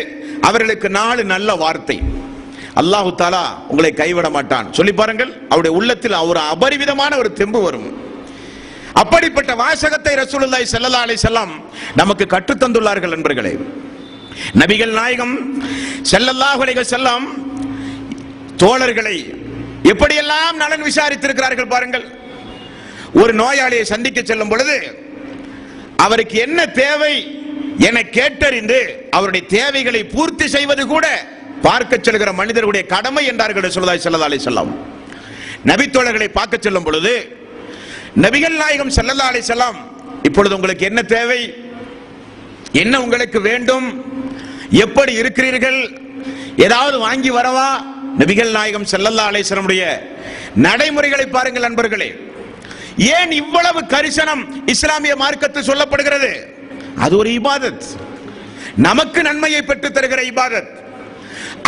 அவர்களுக்கு 4 நல்ல வார்த்தை, அல்லாஹ் தஆலா உங்களை கைவிட மாட்டான் சொல்லி பாருங்கள். அவருடைய உள்ளத்தில் ஒரு அபரிவிதமான ஒரு தெம்பு வரும். அப்படிப்பட்ட வாசகத்தை ரசூலுல்லாஹி ஸல்லல்லாஹு அலைஹி வஸல்லம் நமக்கு கற்றுத் தந்துள்ளார்கள். நண்பர்களே, நபிகள் நாயகம் ஸல்லல்லாஹு அலைஹி வஸல்லம் தோழர்களை எப்படியெல்லாம் நலன் விசாரித்திருக்கிறார்கள் பாருங்கள். ஒரு நோயாளியை சந்திக்க செல்லும் பொழுது அவருக்கு என்ன தேவை என கேட்டறிந்து அவருடைய தேவைகளை பூர்த்தி செய்வது கூட பார்க்க செல்கிற மனிதர்களுடைய கடமை என்றார்கள் ரசூலுல்லாஹி ஸல்லல்லாஹு அலைஹி வஸல்லம். நபி தோழர்களை பார்க்க செல்லும் பொழுது நபிகள் நாயகம் ஸல்லல்லாஹு அலைஹி வஸல்லம், இப்பொழுது உங்களுக்கு என்ன தேவை, என்ன உங்களுக்கு வேண்டும், எப்படி இருக்கிறீர்கள், ஏதாவது வாங்கி வரவா? நபிகள் நாயகம் ஸல்லல்லாஹு அலைஹி வஸல்லமுடைய நடைமுறைகளை பாருங்கள் நண்பர்களே. ஏன் இவ்வளவு கரிசனம் இஸ்லாமிய மார்க்கத்தில் சொல்லப்படுகிறது? அது ஒரு இபாதத், நமக்கு நன்மையை பெற்று தருகிற இபாதத்,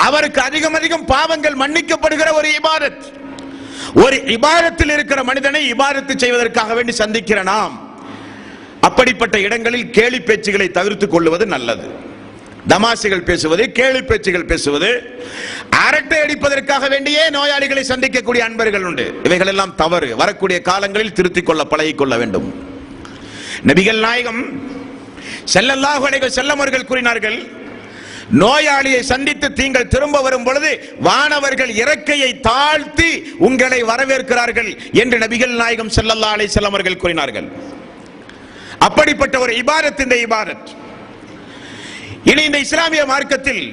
அவருக்கு அதிகம் அதிகம் பாவங்கள் மன்னிக்கப்படுகிற ஒரு இபாதத். ஒரு இபாதத்தில் இருக்கிற மனிதனை இபாதத்து செய்வதற்காக வேண்டி சந்திக்கிற நாம் அப்படிப்பட்ட இடங்களில் கேலி பேச்சுகளை தவிர்த்துக் கொள்வது நல்லது. தமாசுகள் பேசுவது, கேலி பேச்சுகள் பேசுவது, அரட்டை அடிப்பதற்காக வேண்டியே நோயாளிகளை சந்திக்கக்கூடிய அன்பர்கள் உண்டு. இவைகள் எல்லாம் தவறு. வரக்கூடிய காலங்களில் திருத்திக் கொள்ள பழகிக் கொள்ள வேண்டும். நபிகள் நாயகம் ஸல்லல்லாஹு அலைஹி வஸல்லம் அவர்கள் கூறினார்கள், நோயாளியை சந்தித்து நீங்கள் திரும்ப வரும் பொழுது வானவர்கள் இறக்கையை தாழ்த்தி உங்களை வரவேற்கிறார்கள் என்று நபிகள் நாயகம் ஸல்லல்லாஹு அலைஹி வஸல்லம் அவர்கள் கூறினார்கள். அப்படிப்பட்ட ஒரு இபாதத் இந்த இபாதத். இனி இந்த இஸ்லாமிய மார்க்கத்தில்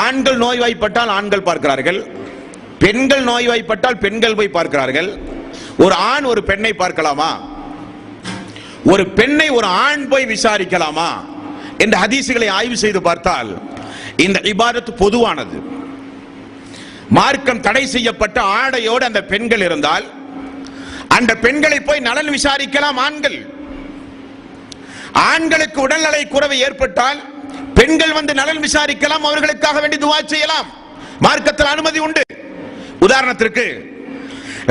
ஆண்கள் நோய்வாய்ப்பட்டால் ஆண்கள் பார்க்கிறார்கள், பெண்கள் நோய்வாய்ப்பட்டால் பெண்கள் போய் பார்க்கிறார்கள். ஒரு ஆண் ஒரு பெண்ணை பார்க்கலாமா? ஒரு பெண்ணை ஒரு ஆண் போய் விசாரிக்கலாமா என்ற ஹதீசுகளை ஆய்வு செய்து பார்த்தால் இந்த இபாதத் பொதுவானது. மார்க்கம் தடை செய்யப்பட்ட ஆடையோடு அந்த பெண்கள் இருந்தால் அந்த பெண்களை போய் நலன் விசாரிக்கலாம் ஆண்கள். ஆண்களுக்கு உடல்நலை குறைவு ஏற்பட்டால் பெண்கள் வந்து நலன் விசாரிக்கலாம், அவர்களுக்காக வேண்டி துஆ செய்யலாம். மார்க்கத்தில் அனுமதி உண்டு. உதாரணத்திற்கு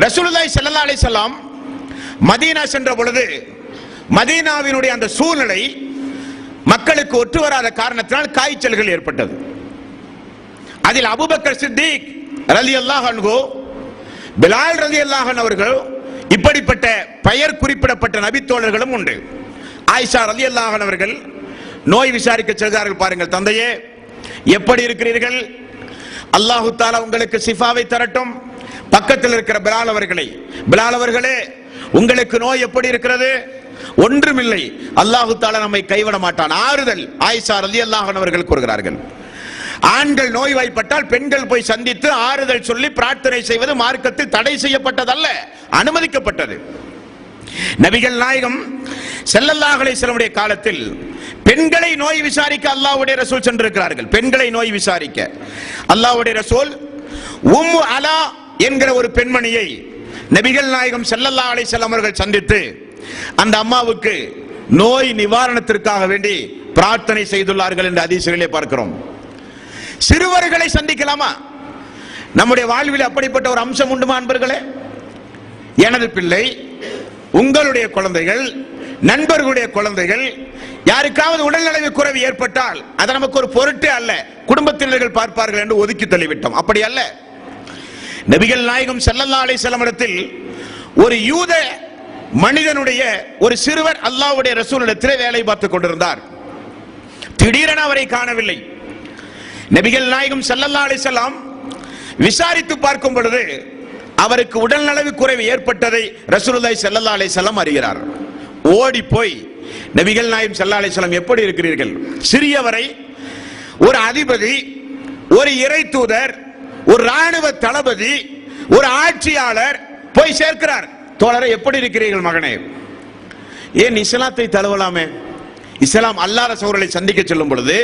ரசூலுல்லாஹி ஸல்லல்லாஹு அலைஹி வஸல்லம் மதீனா சென்ற பொழுது மதீனாவினுடைய அந்த சூழ்நிலை மக்களுக்கு ஒற்று வராத காரணத்தினால் காய்ச்சல்கள் ஏற்பட்டது. அதில் அபூபக்கர் சித்திக் ரலியல்லாஹு அன்ஹு, பிலால் ரலியல்லாஹு அன்ஹு அவர்கள், இப்படிப்பட்ட பெயர் குறிப்பிடப்பட்ட நபித்தோழர்களும் உண்டு. ஆயிஷா ரலியல்லாஹு அன்ஹா அவர்கள் நோய் விசாரிக்க செல்கிறார்கள். பாருங்கள், தந்தையே எப்படி இருக்கிறீர்கள்? அல்லாஹு தஆலா உங்களுக்கு ஷிஃபாவை தரட்டும். பக்கத்தில் இருக்கிற பிலால் அவர்களே உங்களுக்கு நோய் எப்படி இருக்கிறது? ஒன்றுமில்லை, அல்லாஹு தஆலா நம்மை கைவிட மாட்டான். ஆறுதல் ஆயிஷா ரலியல்லாஹு அன்ஹா அவர்கள் கூறுகிறார்கள். ஆண்கள் நோய்வாய்ப்பட்டால் பெண்கள் போய் சந்தித்து ஆறுதல் சொல்லி பிரார்த்தனை செய்வது மார்க்கத்தில் தடை செய்யப்பட்டதல்ல, அனுமதிக்கப்பட்டது. நபிகள் நாயகம் ஸல்லல்லாஹு அலைஹி வஸல்லம் காலத்தில் பெண்களை நோய் விசாரிக்க அல்லாஹ்வுடைய ரசூல் சென்றிருக்கிறார்கள். பெண்களை நோய் விசாரிக்க அல்லாஹ்வுடைய ரசூல் உம்மு அலா என்கிற ஒரு பெண்மணியை நபிகள் நாயகம் ஸல்லல்லாஹு அலைஹி வஸல்லம் அவர்கள் சந்தித்து அந்த அம்மாவுக்கு நோய் நிவாரணத்திற்காக வேண்டி பிரார்த்தனை செய்துள்ளார்கள் என்று ஹதீஸ்களிலே பார்க்கிறோம். சிறுவர்களை சந்திக்கலாமா? நம்முடைய வாழ்வில் அப்படிப்பட்ட ஒரு அம்சம் உண்டுமா அன்பர்களே? எனது பிள்ளை, உங்களுடைய குழந்தைகள், நண்பர்களுடைய குழந்தைகள், யாருக்காவது உடல்நலவு குறைவு ஏற்பட்டால் அது நமக்கு ஒரு பொருட்டே அல்ல, குடும்பத்தினர்கள் பார்ப்பார்கள் என்று ஒதுக்கி தள்ளிவிட்டோம். அப்படி அல்ல. நபிகள் நாயகம் ஸல்லல்லாஹு அலைஹி வஸல்லம் இடத்தில் ஒரு யூத மனிதனுடைய ஒரு சிறுவர் அல்லாஹ்வுடைய ரசூலிடத்திலே வேலை பார்த்துக் கொண்டிருந்தார். திடீரென அவரை காணவில்லை. நபிகள் நாயகம் ஸல்லல்லாஹு அலைஹி வஸல்லம் விசாரித்து பார்க்கும் பொழுது அவருக்கு உடல்நலவு குறைவு ஏற்பட்டதை ரசூலுல்லாஹி ஸல்லல்லாஹு அலைஹி வஸல்லம் அறிகிறார். ஓடி போய் நபிகள் நாயகம் ஸல்லல்லாஹு அலைஹி வஸல்லம் எப்படி இருக்கிறீர்கள்? சிறியவரை ஒரு அதிபதி, ஒரு இறை தூதர், ஒரு ராணுவ தளபதி, ஒரு ஆட்சியாளர் போய் சேர்க்கிறார். தோழரை எப்படி இருக்கிறீர்கள் மகனே? ஏன் இஸ்லாத்தை தழுவலாமே? இஸ்லாம் அல்லாஹ் ரசூலை சந்திக்க செல்லும் பொழுது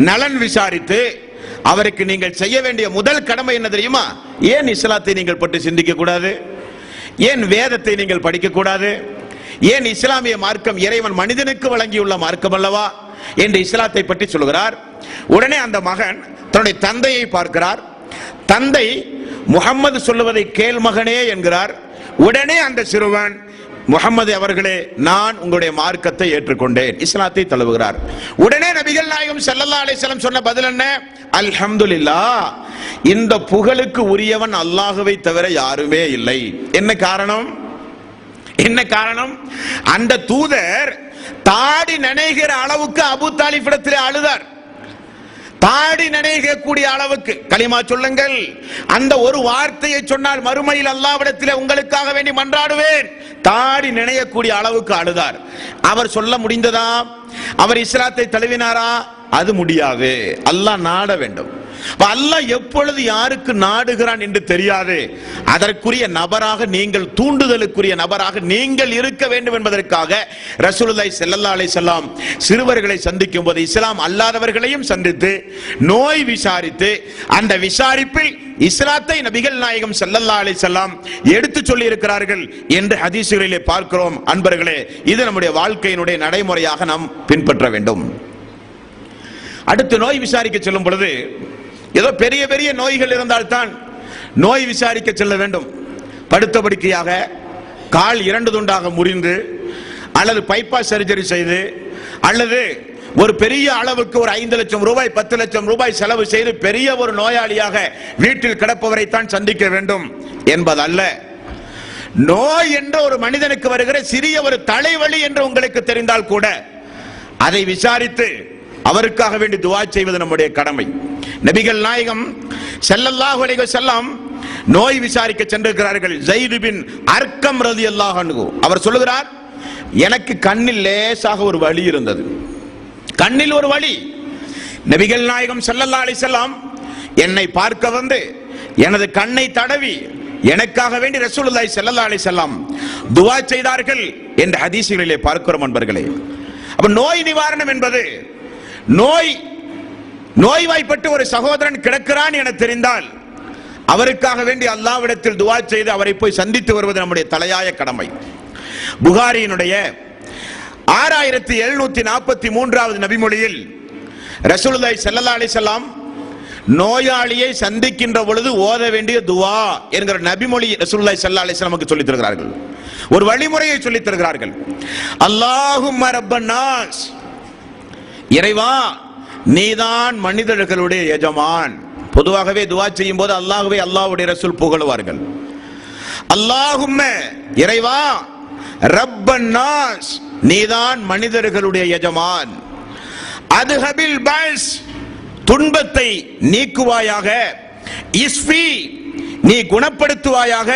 நலன் விசாரித்து அவருக்கு நீங்கள் செய்ய வேண்டிய முதல் கடமை என்ன தெரியுமா? ஏன் இஸ்லாத்தை நீங்கள் பற்றி சிந்திக்க கூடாது? ஏன் வேதத்தை நீங்கள் படிக்க கூடாது? ஏன் இஸ்லாமிய மார்க்கம் இறைவன் மனிதனுக்கு வழங்கியுள்ள மார்க்கம் அல்லவா என்று இஸ்லாத்தை பற்றி சொல்கிறார். உடனே அந்த மகன் தன்னுடைய தந்தையை பார்க்கிறார். தந்தை முஹம்மது சொல்லுவதை கேள் மகனே என்கிறார். உடனே அந்த சிறுவன், முஹம்மது அவர்களே, நான் உங்களுடைய மார்க்கத்தை ஏற்றுக்கொண்டேன், இஸ்லாத்தை தழுவுகிறார். உடனே நபிகள் நாயகம் ஸல்லல்லாஹு அலைஹி வஸல்லம் சொன்ன பதில் என்ன? அல்ஹம்துலில்லாஹ், இந்த புகழுக்கு உரியவன் அல்லாஹ்வை தவிர யாருமே இல்லை. என்ன காரணம்? என்ன காரணம்? அந்த தூதர் தாடி நனைகிற அளவுக்கு அபூ தாலிப் இடத்திலே அழுதார். தாடி நனையக்கூடிய அளவுக்கு கலிமா சொல்லுங்கள், அந்த ஒரு வார்த்தையை சொன்னால் மறுமையில் அல்லாஹ்விடத்தில் உங்களுக்காக வேண்டி மன்றாடுவேன், தாடி நினையக்கூடிய அளவுக்கு அழுதார். அவர் சொல்ல முடிந்ததா? அவர் இஸ்லாத்தை தழுவினாரா? அது முடியாது. அல்லாஹ் நாட வேண்டும். அல்லாஹ் எப்பொழுது யாருக்கு நாடுகிறான் என்று தெரியாது. அதற்குரிய நபராக நீங்கள், தூண்டுதலுக்குரிய நபராக நீங்கள் இருக்க வேண்டும் என்பதற்காக ரசூலுல்லாஹி ஸல்லல்லாஹு அலைஹி வஸல்லம் சிறுவர்களை சந்திக்கும் போது இஸ்லாம் அல்லாதவர்களையும் சந்தித்து நோய் விசாரித்து அந்த விசாரிப்பில் இஸ்லாத்தை நபிகள் நாயகம் ஸல்லல்லாஹு அலைஹி வஸல்லம் எடுத்து சொல்லி இருக்கிறார்கள் என்று ஹதீஸ்களிலே பார்க்கிறோம். அன்பர்களே, இது நம்முடைய வாழ்க்கையினுடைய நடைமுறையாக நாம் பின்பற்ற வேண்டும். அடுத்து நோய் விசாரிக்க செல்லும் பொழுது ஏதோ பெரிய பெரிய நோய்கள் இருந்தால்தான் நோய் விசாரிக்க செல்ல வேண்டும். படுத்த படுக்கையாக கால் 2 துண்டாக முறிந்து அல்லது பைபாஸ் சர்ஜரி செய்து அல்லது ஒரு பெரிய அளவுக்கு ஒரு 5 லட்சம் ரூபாய் 10 லட்சம் ரூபாய் செலவு செய்து பெரிய ஒரு நோயாளியாக வீட்டில் கிடப்பவரை தான் சந்திக்க வேண்டும் என்பதல்ல. நோய் என்ற ஒரு மனிதனுக்கு வருகிற சிறிய ஒரு தலைவலி என்று உங்களுக்கு தெரிந்தால் கூட அதை விசாரித்து அவருக்காக வேண்டி துஆ செய்வது நம்முடைய கடமை. நபிகள் நாயகம் ஸல்லல்லாஹு அலைஹி வஸல்லம் நோய் விசாரிக்க சென்றிருக்கிறார்கள். ஸைத் பின் அர்கம் ரலியல்லாஹு அன்ஹு அவர் சொல்லுகிறார், எனக்கு கண்ணில் லேசாக ஒரு வலி இருந்தது. கண்ணில் ஒரு வலி. நபிகள் நாயகம் ஸல்லல்லாஹு அலைஹி வஸல்லம் என்னை பார்க்க வந்து எனது கண்ணை தடவி எனக்காக வேண்டி ரசூலுல்லாஹி ஸல்லல்லாஹு அலைஹி வஸல்லம் துஆ செய்தார்கள் என்ற ஹதீஸ்களிலே பார்க்கிறோம். அன்பர்களே, அப்ப நோய் நிவாரணம் என்பது நோய்வாய்ப்பட்டு ஒரு சகோதரன் கிடக்கிறான் என தெரிந்தால் அவருக்காக வேண்டி அல்லாஹ்விடத்தில் துஆ செய்து அவரை போய் சந்தித்து வருவது நம்முடைய தலையாய கடமை. புகாரியினுடைய 6743வது நபிமொழியில் ரசூலுல்லாஹி ஸல்லல்லாஹு அலைஹி வஸல்லம் நோயாளியை சந்திக்கின்ற பொழுது ஓத வேண்டிய துவா என்கிற நபிமொழி ரசூலுல்லாஹி ஸல்லல்லாஹு அலைஹி வஸல்லம் சொல்லித் தருகிறார்கள். ஒரு வழிமுறையை சொல்லித் தருகிறார்கள். அல்லாஹும்ம ரப்பன் நாஸ், இறைவா நீதான் மனிதர்களுடைய எஜமான். பொதுவாகவே துவா செய்யும் போது அல்லாஹ்வே அல்லாஹ்வுடைய ரசூல் புகழுவார்கள். அல்லாஹும்ம இறைவா, ரப்பன் நாஸ் நீதான் மனிதர்களுடைய எஜமான், அதுஹபில் பஸ் துன்பத்தை நீக்குவாயாக, இஸ்ஃபி நீ குணப்படுத்துவாயாக,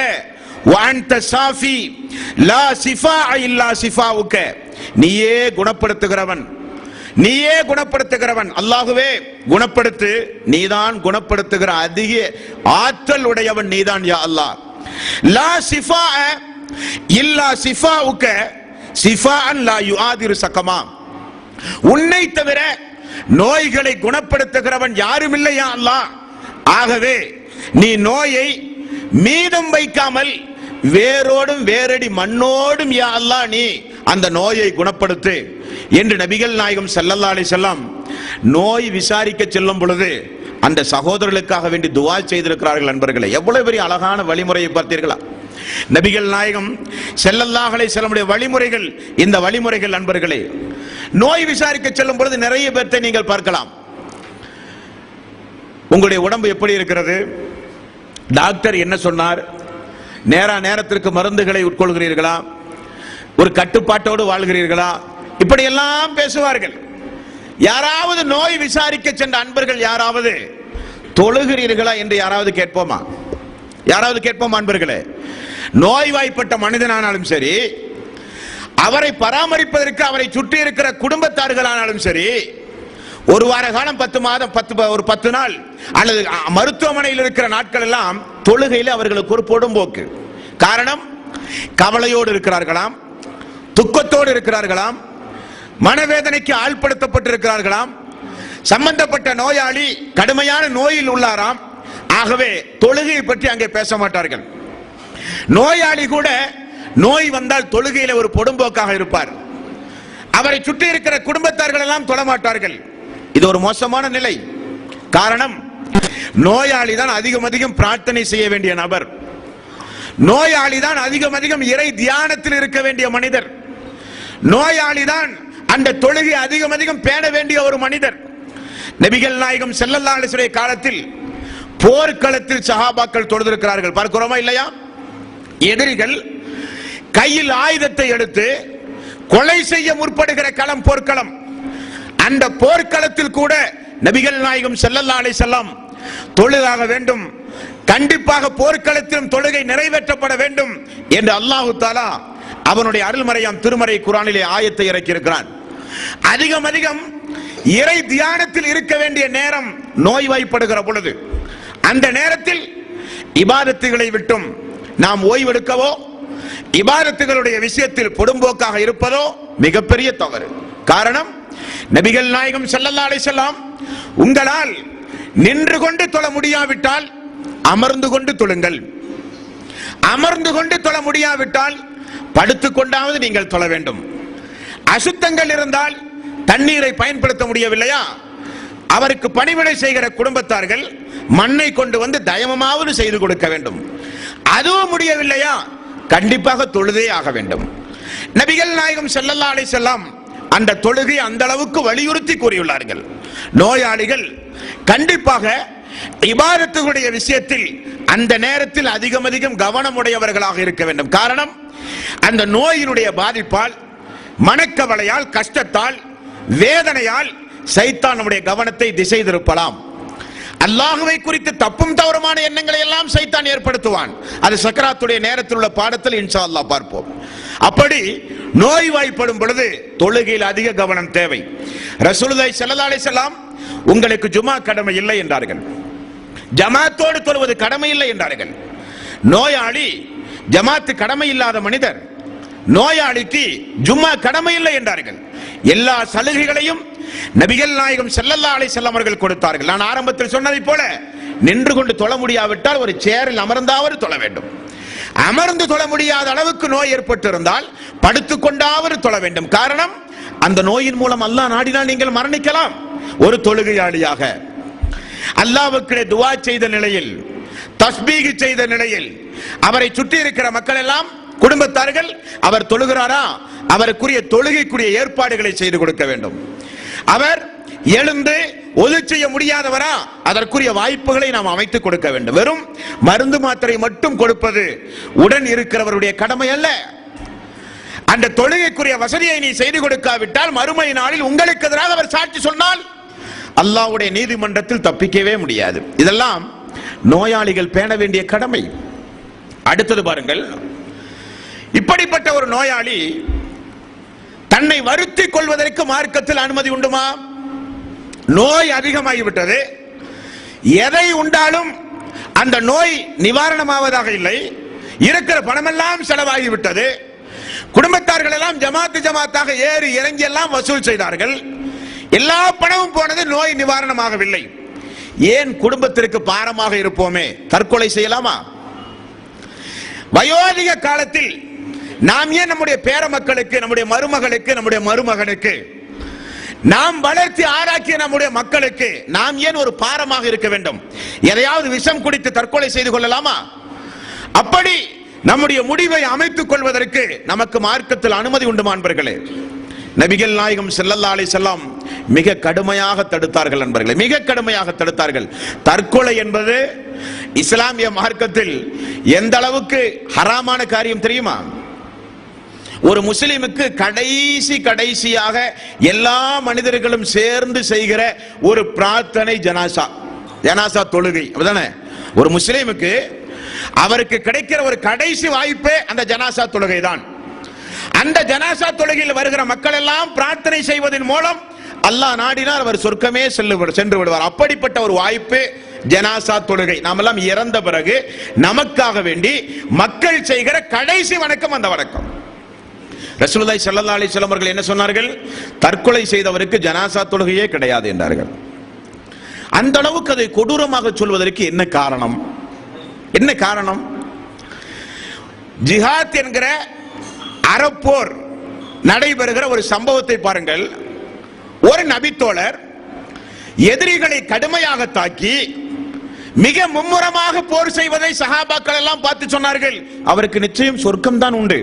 வஅன்த ஸாஃபி லா ஷிஃபா இல்லா ஷிஃபாவுக நீயே குணப்படுத்துகிறவன், நீயே குணப்படுத்துகிறவன். அல்லாஹ்வே குணப்படுத்து, நீதான் குணப்படுத்துகிற அதிக ஆற்றல் உடையவன் நீதான் யா அல்லாஹ். லா ஷிஃபா இல்லா ஷிஃபாவுக ஷிஃபாஅன் லா யுஆதிரு ஸகமா, உன்னை தவிர நோய்களை குணப்படுத்துகிறவன் யாரும் இல்லை யா அல்லாஹ். ஆகவே நீ நோயை மீதம் வைக்காமல் வேரோடும் வேரடி மண்ணோடும் யா அல்லாஹ் நீ அந்த நோயை குணப்படுத்து என்று நபிகள் நாயகம் ஸல்லல்லாஹு அலைஹி வஸல்லம் நோய் விசாரிக்க செல்லும் பொழுது அந்த சகோதரர்களுக்காக வேண்டி துஆ செய்திருக்கிறார்கள். நண்பர்களே, எவ்வளவு பெரிய அழகான வழிமுறையை பார்த்தீர்களா? நபிகள் நாயகம் ஸல்லல்லாஹு அலைஹி வஸல்லமுடைய வழிமுறைகள் இந்த வழிமுறைகள். நண்பர்களே, நோய் விசாரிக்க செல்லும் பொழுது நிறைய பேர்த்தை நீங்கள் பார்க்கலாம். உங்களுடைய உடம்பு எப்படி இருக்கிறது, டாக்டர் என்ன சொன்னார், நேரத்திற்கு மருந்துகளை உட்கொள்கிறீர்களா, ஒரு கட்டுப்பாட்டோடு வாழ்கிறீர்களா, இப்படியெல்லாம் பேசுவார்கள். யாராவது நோய் விசாரிக்க சென்ற அன்பர்கள் யாராவது தொழுகிறீர்களா என்று யாராவது கேட்போமா? யாராவது கேட்போமா அன்பர்களே? நோய்வாய்ப்பட்ட மனிதனானாலும் சரி, அவரை பராமரிப்பதற்கு அவரை சுற்றி இருக்கிற குடும்பத்தார்களானாலும் சரி, ஒரு வார காலம் 10 மாதம் 10 நாள் அல்லது மருத்துவமனையில் இருக்கிற நாட்கள் எல்லாம் தொழுகையில் அவர்களுக்கு ஒரு பொடும்போக்கு. காரணம், கவலையோடு இருக்கிறார்களாம், துக்கத்தோடு இருக்கிறார்களாம், மனவேதனைக்கு ஆழ்படுத்தப்பட்டிருக்கிறார்களாம், சம்பந்தப்பட்ட நோயாளி கடுமையான நோயில் உள்ளாராம். ஆகவே தொழுகையை பற்றி அங்கே பேச மாட்டார்கள். நோயாளி கூட நோய் வந்தால் தொழுகையில ஒரு பொடும்போக்காக இருப்பார். அவரை சுற்றி இருக்கிற குடும்பத்தார்கள் எல்லாம் தொழமாட்டார்கள். இது ஒரு மோசமான நிலை. காரணம், நோயாளி தான் அதிகம் பிரார்த்தனை செய்ய வேண்டிய நபர், நோயாளி தான் அதிகம் இறை தியானத்தில் இருக்க வேண்டிய மனிதர், நோயாளி தான் அந்த தொழுகை அதிகம் பேண வேண்டிய ஒரு மனிதர். நபிகள் நாயகம் ஸல்லல்லாஹு அலைஹி வஸல்லம் காலத்தில் போர்க்களத்தில் சஹாபாக்கள் தொழுதிருக்கிறார்கள். பார்க்கிறோமா இல்லையா? எதிரிகள் கையில் ஆயுதத்தை எடுத்து கொலை செய்ய முற்படுகிற களம் போர்க்களம். அந்த போர்க்களத்தில் கூட நபிகள் நாயகம் ஸல்லல்லாஹு அலைஹி வஸல்லம் தொழுதாக வேண்டும், கண்டிப்பாக போர்க்களத்திலும் தொழுகை நிறைவேற்றப்பட வேண்டும் என்று அல்லாஹ் தஆலா அவனுடைய அருள்மறையாம் திருமறை குர்ஆனிலே ஆயத்தை இறக்கி இருக்கிறான். அதிகம் இறை தியானத்தில் இருக்க வேண்டிய நேரம் நோய்வாய்ப்படுகிற பொழுது, அந்த நேரத்தில் இபாதத்துகளை விட்டும் நாம் ஓய்வெடுக்கவோ இபாதத்துகளுடைய விஷயத்தில் பொடும்போக்காக இருப்பதோ மிகப்பெரிய தவறு. காரணம், நபிகள் நாயகம் ஸல்லல்லாஹு அலைஹி வஸல்லம் உங்களால் நின்று கொண்டு தொழ முடியாவிட்டால் அமர்ந்து கொண்டு தொழுங்கள், அமர்ந்து கொண்டு தொழ முடியாவிட்டால் படுத்துக் கொண்டாவது நீங்கள் தொழ வேண்டும். அசுத்தங்கள் இருந்தால் தண்ணீரை பயன்படுத்த முடியவில்லையா, அவருக்கு பணிவிடை செய்கிற குடும்பத்தார்கள் மண்ணை கொண்டு வந்து தயமமாவது செய்து கொடுக்க வேண்டும். அதுவும் முடியவில்லையா, கண்டிப்பாக தொழுதே ஆக வேண்டும். நபிகள் நாயகம் ஸல்லல்லாஹு அலைஹி வஸல்லம் அந்த தொழுகை அந்த அளவுக்கு வலியுறுத்தி கூறியுள்ளார்கள். நோயாளிகள் கண்டிப்பாக இபாதத்துடைய விஷயத்தில் அந்த நேரத்தில் அதிகம் கவனமுடையவர்களாக இருக்க வேண்டும். காரணம், அந்த நோயினுடைய பாதிப்பால், மனக்கவலையால், கஷ்டத்தால், வேதனையால் சைத்தான் நம்முடைய கவனத்தை திசை திருப்பலாம். அல்லாஹ்வை குறித்து தப்பும் தவறுமான எண்ணங்களை எல்லாம் சைத்தான் ஏற்படுத்துவான். அது சக்கராத்துடைய நேரத்தில் உள்ள பாடத்தில் இன்ஷா அல்லாஹ் பார்ப்போம். அப்படி நோய்வாய்ப்படும் பொழுது தொழுகையில் அதிக கவனம் தேவை. ரசூலுல்லாஹி ஸல்லல்லாஹு அலைஹி வஸல்லம் உங்களுக்கு ஜுமா கடமை இல்லை என்றார்கள், ஜமாத்தோடு தொழுவது கடமை இல்லை என்றார்கள். நோயாளி ஜமாத்து கடமை இல்லாத மனிதர், நோயாளிக்கு ஜும்மா கடமை இல்லை என்றார்கள். எல்லா சலுகைகளையும் நபிகள் நாயகம் ஸல்லல்லாஹு அலைஹி வஸல்லம் அவர்கள் கொடுத்தார்கள். நான் ஆரம்பத்தில் சொன்னதை போல நின்று கொண்டு தொழ முடியாவிட்டால் ஒரு சேரில் அமர்ந்தாவது தொழ வேண்டும். அமர்ந்து தொழ முடியாத அளவுக்கு நோய் ஏற்பட்டிருந்தால் படுத்துக் கொண்டாவது தொழ வேண்டும். காரணம், அந்த நோயின் மூலம் அல்லாஹ் நாடினால் நீங்கள் மரணிக்கலாம். ஒரு தொழுகையாளியாக அல்லாஹ்வுக்கு துஆ செய்த நிலையில், தஸ்பீஹ் செய்த நிலையில், அவரை சுற்றி இருக்கிற மக்கள் எல்லாம் குடும்பத்தார்கள் அவர் தொழுகிறாரா, அவருக்குரிய தொழுகைக்குரிய ஏற்பாடுகளை செய்து கொடுக்க வேண்டும். அவர் எழுந்து ஒது செய்ய முடியாதவரா, அதற்குரிய வாய்ப்புகளை நாம் அமைத்துக் கொடுக்க வேண்டும். வெறும் மருந்து மாத்திரை மட்டும் கொடுப்பது உடன் இருக்கிறவருடைய கடமை அல்ல. அந்த தொழுகைக்குரிய வசதியை நீ செய்து கொடுக்காவிட்டால் மறுமை நாளில் உங்களுக்கு எதிராக அவர் சாட்சி சொன்னால் அல்லாஹ்வுடைய நீதிமன்றத்தில் தப்பிக்கவே முடியாது. இதெல்லாம் நோயாளிகள் பேண வேண்டிய கடமை. அடுத்தது பாருங்கள், இப்படிப்பட்ட ஒரு நோயாளி தன்னை வருத்திக் கொள்வதற்கு மார்க்கத்தில் அனுமதி உண்டுமா? நோய் அதிகமாகிவிட்டது, எதை உண்டாலும் அந்த நோய் நிவாரணமாவதாக இல்லை, இருக்கிற பணமெல்லாம் செலவாகிவிட்டது, குடும்பத்தார்கள் எல்லாம் ஜமாத்தாக ஏறி இறங்கி எல்லாம் வசூல் செய்தார்கள், எல்லா பணமும் போனது, நோய் நிவாரணமாகவில்லை. ஏன் குடும்பத்திற்கு பாரமாக இருப்போமே, தற்கொலை செய்யலாமா? வயோதிக காலத்தில் நாம் ஏன் நம்முடைய பேர மக்களுக்கு, நம்முடைய மருமகளுக்கு, நம்முடைய மருமகனுக்கு, நாம் வளர்த்தி ஆராக்கிய நம்முடைய மக்களுக்கு நாம் ஏன் ஒரு பாரமாக இருக்க வேண்டும்? எதையாவது விஷம் குடித்து தற்கொலை செய்து கொள்ளலாமா? அப்படி நம்முடைய முடிவை அமைத்துக் கொள்வதற்கு நமக்கு மார்க்கத்தில் அனுமதி உண்டு நண்பர்களே. நபிகள் நாயகம் ஸல்லல்லாஹு அலைஹி வஸல்லம் மிக கடுமையாக தடுத்தார்கள் நண்பர்களே, மிக கடுமையாக தடுத்தார்கள். தற்கொலை என்பது இஸ்லாமிய மார்க்கத்தில் எந்த அளவுக்கு ஹராமான காரியம் தெரியுமா? ஒரு முஸ்லிமுக்கு கடைசியாக எல்லா மனிதர்களும் சேர்ந்து செய்கிற ஒரு பிரார்த்தனை ஜனாசா தொழுகை. அப்படிதானே? ஒரு முஸ்லிமுக்கு அவருக்கு கிடைக்கிற ஒரு கடைசி வாய்ப்பே அந்த ஜனாசா தொழுகை தான். அந்த ஜனாசா தொழுகையில் வருகிற மக்கள் எல்லாம் பிரார்த்தனை செய்வதன் மூலம் அல்லாஹ் நாடினால் அவர் சொர்க்கமே சென்று விடுவார். அப்படிப்பட்ட ஒரு வாய்ப்பு ஜனாசா தொழுகை. நாம் எல்லாம் இறந்த பிறகு நமக்காக வேண்டி மக்கள் செய்கிற கடைசி வணக்கம் அந்த வணக்கம். ரசூலுல்லாஹி ஸல்லல்லாஹு அலைஹி வஸல்லம் அவர்கள் என்ன சொன்னார்கள்? தற்கொலை செய்தவருக்கு ஜனாசா தொழுகையே கிடையாது என்றார்கள். அந்த அளவுக்கு அதை கொடூரமாக சொல்வதற்கு என்ன காரணம்? என்ன காரணம்? ஜிஹாத் என்கிற அறப்போர் நடைபெறுகிற ஒரு சம்பவத்தை பாருங்கள். ஒரு நபித்தோழர் எதிரிகளை கடுமையாக தாக்கி மிக மும்முரமாக போர் செய்வதை சஹாபாக்கள் எல்லாம் பார்த்து சொன்னார்கள், அவருக்கு நிச்சயம் சொர்க்கம் தான் உண்டு.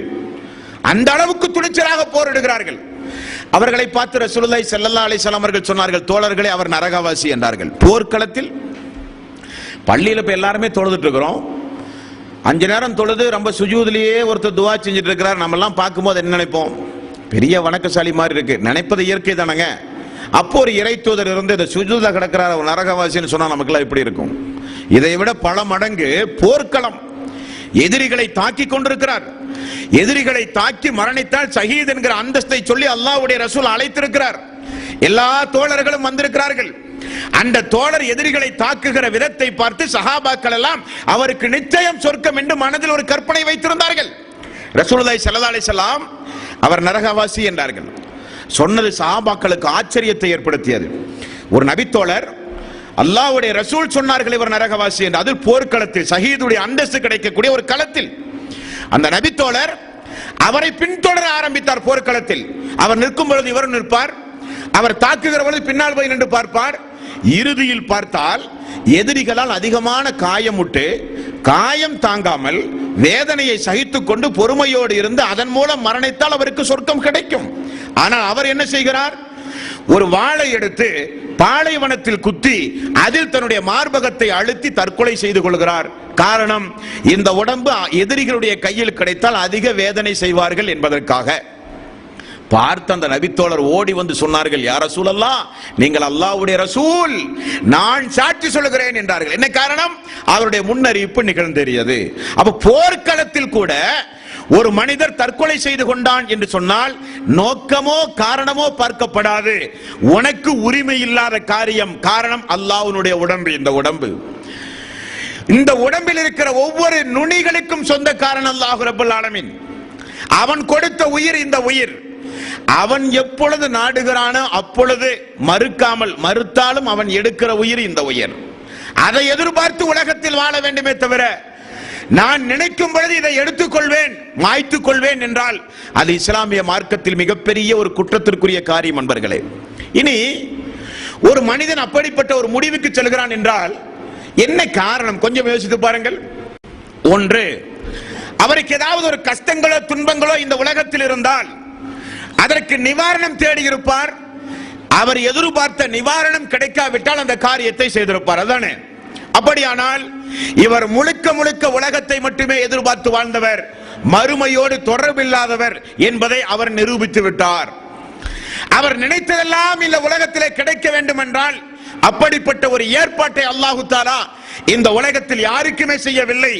அந்த அளவுக்கு துணிச்சலாக போரிடுகிறார்கள். அவர்களை பார்த்து ரசூலுல்லாஹி ஸல்லல்லாஹு அலைஹி வஸல்லம் அவர்கள் சொன்னார்கள், தோழர்களே, அவர் நரகவாசி என்றார்கள். போர்க்களத்தில் பள்ளியில இப்ப எல்லாருமே தொழுதுட்டு இருக்கிறோம், 5 நேரம் தொழுது ரொம்ப சுஜூதிலேயே ஒருத்தர் துவா செஞ்சுட்டு இருக்கிறார். நம்ம எல்லாம் பார்க்கும்போது என்ன நினைப்போம்? பெரிய வணக்கசாலி மாதிரி இருக்கு. நினைப்பது இயற்கை தானங்க. அப்போ ஒரு இறை தூதர் இருந்து இந்த சுஜூதில கிடக்கிறார், அவர் நரகவாசின்னு சொன்னா நமக்குலாம் எப்படி இருக்கும்? இதை விட பல மடங்கு போர்க்களம், எதிரிகளை தாக்கி கொண்டிருக்கிறார். எதிரிகளை தாக்கி மரணித்தால் ஷஹீத் என்கிற அந்தஸ்தை சொல்லி அல்லாஹ்வுடைய ரசூல் அழைத்திருக்கிறார். எல்லா தோழர்களும் வந்திருக்கிறார்கள். அந்த தோழர் எதிரிகளை தாக்குகிற விதத்தை பார்த்து சஹாபாக்கள் எல்லாம் அவருக்கு நிச்சயம் சொர்க்கம் என்று மனதில் ஒரு கற்பனை வைத்திருந்தார்கள். ரசூலுல்லாஹி ஸல்லல்லாஹு அலைஹி வஸல்லம் அவர் நரகவாசி என்றார்கள். சொன்னது சஹாபாக்களுக்கு ஆச்சரியத்தை ஏற்படுத்தியது. ஒரு நபித்தோழர், அல்லாஹ்வுடைய ரசூல் சொன்னார்கள் இவர் நரகவாசி என்று. அது போர்க்களத்தில் ஷஹீதுடைய அந்தஸ்து கிடைக்கக்கூடிய ஒரு களத்தில் அந்த நபித்தோழர் அவரை பின்தொடர ஆரம்பித்தார். போர்க்களத்தில் அவர் நிற்கும் பொழுது இவர் நிற்பார், அவர் தாக்குகிற பொழுது பின்னால் போய் நின்று பார்ப்பார். இறுதியில் பார்த்தால் எதிரிகளால் அதிகமான காயமுட்டு காயம் தாங்காமல் வேதனையை சகித்துக் கொண்டு பொறுமையோடு இருந்து அதன் மூலம் மரணித்தால் அவருக்கு சொர்க்கம் கிடைக்கும். ஆனால் அவர் என்ன செய்கிறார்? ஒரு வாளை எடுத்து பாலைவனத்தில் குத்தி அதில் தன்னுடைய மார்பகத்தை அழுத்தி தற்கொலை செய்து கொள்கிறார். காரணம், இந்த உடம்பு எதிரிகளுடைய கையில் கிடைத்தால் அதிக வேதனை செய்வார்கள் என்பதற்காக. பார்த்த அந்த நபித்தோழர் ஓடி வந்து சொன்னார்கள், யா ரசூலல்லாஹ், நீங்கள் அல்லாஹ்வுடைய ரசூல், நான் சாட்சி சொல்கிறேன் என்றார்கள். என்ன காரணம்? அவருடைய முன்னறிவிப்பு நிகழ்ந்தேறியது. அப்ப போர்க்களத்தில் கூட ஒரு மனிதர் தற்கொலை செய்து கொண்டான் என்று சொன்னால் நோக்கமோ காரணமோ பார்க்கப்படாது. உனக்கு உரிமை இல்லாத காரியம். காரணம், அல்லாஹ்வுடைய உடம்பு. இந்த உடம்பில் இருக்கிற ஒவ்வொரு நுனிகளுக்கும் சொந்தக்காரன் அல்லாஹ் ரப்பல் ஆலமீன். அவன் கொடுத்த உயிர் இந்த உயிர். அவன் எப்பொழுது நாடுகிறானோ அப்பொழுது மறுத்தாலும் அவன் எடுக்கிற உயிர் இந்த உயிர். அதை எதிர்பார்த்து உலகத்தில் வாழ வேண்டுமே தவிர நான் நினைக்கும் பொழுது இதை எடுத்துக்கொள்வேன், மாய்த்துக் கொள்வேன் என்றால் அது இஸ்லாமிய மார்க்கத்தில் மிகப்பெரிய ஒரு குற்றத்திற்குரிய காரியம் நண்பர்களே. இனி ஒரு மனிதன் அப்படிப்பட்ட ஒரு முடிவுக்கு செல்கிறான் என்றால் என்ன காரணம்? கொஞ்சம் யோசித்து பாருங்கள். ஒன்று, அவருக்கு ஏதாவது ஒரு கஷ்டங்களோ துன்பங்களோ இந்த உலகத்தில் இருந்தால் அதற்கு நிவாரணம் தேடி இருப்பார். அவர் எதிர்பார்த்த நிவாரணம் கிடைக்காவிட்டால் அந்த காரியத்தை செய்திருப்பார். அதானே? அப்படியானால் இவர் முழுக்க முழுக்க உலகத்தை மட்டுமே எதிர்பார்த்து வாழ்ந்தவர், மறுமையோடு தொடர்பில்லாதவர் என்பதை அவர் நிரூபித்து விட்டார். அவர் நினைத்ததெல்லாம் இந்த உலகத்திலே கிடைக்க வேண்டும் என்றால் அப்படிப்பட்ட ஒரு ஏற்பாட்டை அல்லாஹு தஆலா இந்த உலகத்தில் யாருக்குமே செய்யவில்லை.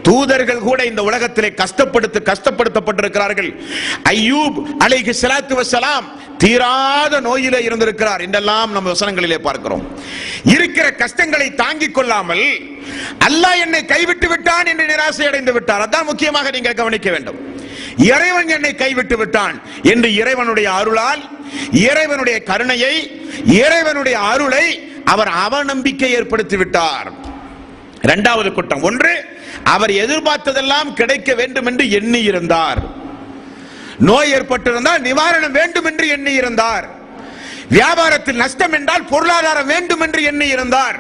தூதர்கள் கூட இந்த உலகத்திலே கஷ்டப்படுத்தப்பட்டிருக்கிறார்கள். அய்யூப் அலைஹி ஸலாத்து வஸ்ஸலாம் தீராத நோயிலே இருந்திருக்கிறார் என்றெல்லாம் நம்ம வசனங்களிலே பார்க்கிறோம். இருக்கிற கஷ்டங்களை தாங்கிக் கொள்ளாமல் அல்லாஹ் என்னை கைவிட்டு விட்டான் என்று நிராசை அடைந்து விட்டார். அதான் முக்கியமாக நீங்கள் கவனிக்க வேண்டும். இறைவன் என்னை கைவிட்டு விட்டான் என்று இறைவனுடைய அருளால், இறைவனுடைய கருணையை, இறைவனுடைய அருளை அவர் அவநம்பிக்கை ஏற்படுத்தி விட்டார். இரண்டாவது குற்றம். ஒன்று, அவர் எதிர்பார்த்ததெல்லாம் கிடைக்க வேண்டும் என்று எண்ணி இருந்தார். நோய் ஏற்பட்டிருந்தால் நிவாரணம் வேண்டும் என்று எண்ணி இருந்தார். வியாபாரத்தில் நஷ்டம் என்றால் பொருளாதாரம் வேண்டும் என்று எண்ணி இருந்தார்.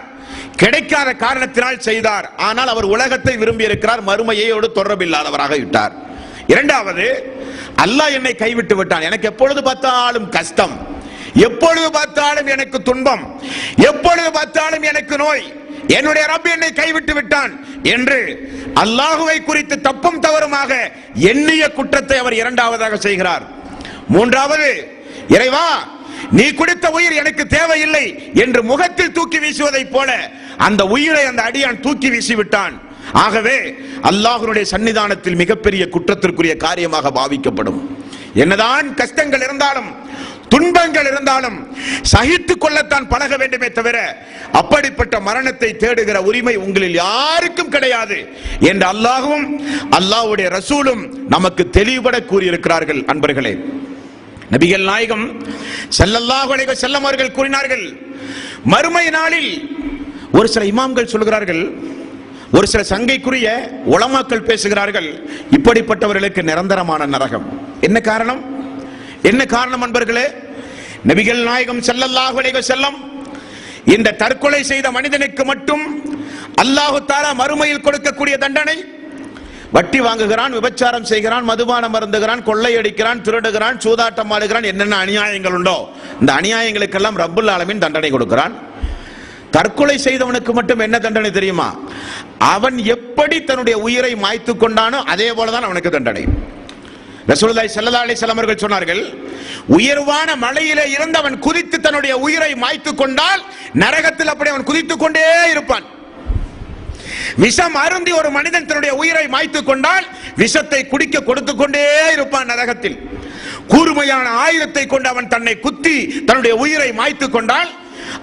கிடைக்காத காரணத்தினால் செய்தார். ஆனால் அவர் உலகத்தை விரும்பி இருக்கிறார், மறுமையோடு தொடர்பில்லாதவராக விட்டார். இரண்டாவது, அல்லாஹ் என்னை கைவிட்டு விட்டான், எனக்கு எப்பொழுது பார்த்தாலும் கஷ்டம், எப்பொழுது பார்த்தாலும் எனக்கு துன்பம், எப்பொழுது பார்த்தாலும் எனக்கு நோய், என்னுடைய ரப் என்னை கைவிட்டு விட்டான் என்று அல்லாஹுவை குறித்து தப்பும் தவறுமாக எண்ணிய குற்றத்தை அவர் இரண்டாவதாக செய்கிறார். மூன்றாவது, இறைவா நீ கொடுத்த உயிர் எனக்கு தேவையில்லை என்று முகத்தில் தூக்கி வீசுவதை போல அந்த உயிரை அந்த அடியான் தூக்கி வீசிவிட்டான். ஆகவே அல்லாஹ்வுடைய சன்னிதானத்தில் மிகப்பெரிய குற்றத்திற்குரிய காரியமாக பாவிக்கப்படும். என்னதான் கஷ்டங்கள் இருந்தாலும் துன்பங்கள் இருந்தாலும் சகித்துக் கொள்ளத்தான் பழக வேண்டுமே தவிர அப்படிப்பட்ட மரணத்தை தேடுகிற உரிமை உங்களில் யாருக்கும் கிடையாது என்று அல்லாஹ்வும் அல்லாஹ்வுடைய ரசூலும் நமக்கு தெளிவுபட கூறியிருக்கிறார்கள். அன்பர்களே, நபிகள் நாயகம் ஸல்லல்லாஹு அலைஹி வஸல்லம் அவர்கள் கூறினார்கள், மறுமை நாளில் ஒரு சில இமாம்கள் சொல்கிறார்கள், ஒரு சில சங்கைக்குரிய உலமாக்கள் பேசுகிறார்கள், இப்படிப்பட்டவர்களுக்கு நிரந்தரமான நரகம். என்ன காரணம்? என்ன காரணம் அன்பர்களே? நபிகள் நாயகம் ஸல்லல்லாஹு அலைஹி வஸல்லம் இந்த தற்கொலை செய்த மனிதனுக்கு மட்டும் அல்லாஹ் தஆலா மறுமையில் கொடுக்கக்கூடிய தண்டனை, வட்டி வாங்குகிறான், விபச்சாரம் செய்கிறான், மதுபானம் அருந்துகிறான், கொள்ளையடிக்கிறான், திருடுகிறான், சூதாட்டம் ஆடுகிறான், என்னென்ன அநியாயங்கள் உண்டோ இந்த அநியாயங்களுக்கெல்லாம் ரப்புல் ஆலமீன் தண்டனை கொடுக்கிறான். தற்கொலை செய்தவனுக்கு மட்டும் என்ன தண்டனை தெரியுமா? அவன் எப்படி தன்னுடைய உயிரை மாய்த்து கொண்டானோ அதே போலதான் அவனுக்கு தண்டனை. ரசூலுல்லாஹி ஸல்லல்லாஹு அலைஹி வஸல்லம் அவர்கள் சொன்னார்கள், உயர்வான மலையிலே இருந்து அவன் குதித்து தன்னுடைய உயிரை மாய்த்து கொண்டால் நரகத்தில் அப்படி அவன் குதித்துக் கொண்டே இருப்பான். விஷம் அருந்தி ஒரு மனிதன் தன்னுடைய உயிரை மாய்த்து கொண்டால் விஷத்தை குடிக்க கொடுத்து கொண்டே இருப்பான் நரகத்தில். கூர்மையான ஆயுதத்தை கொண்டு அவன் தன்னை குத்தி தன்னுடைய உயிரை மாய்த்து கொண்டால்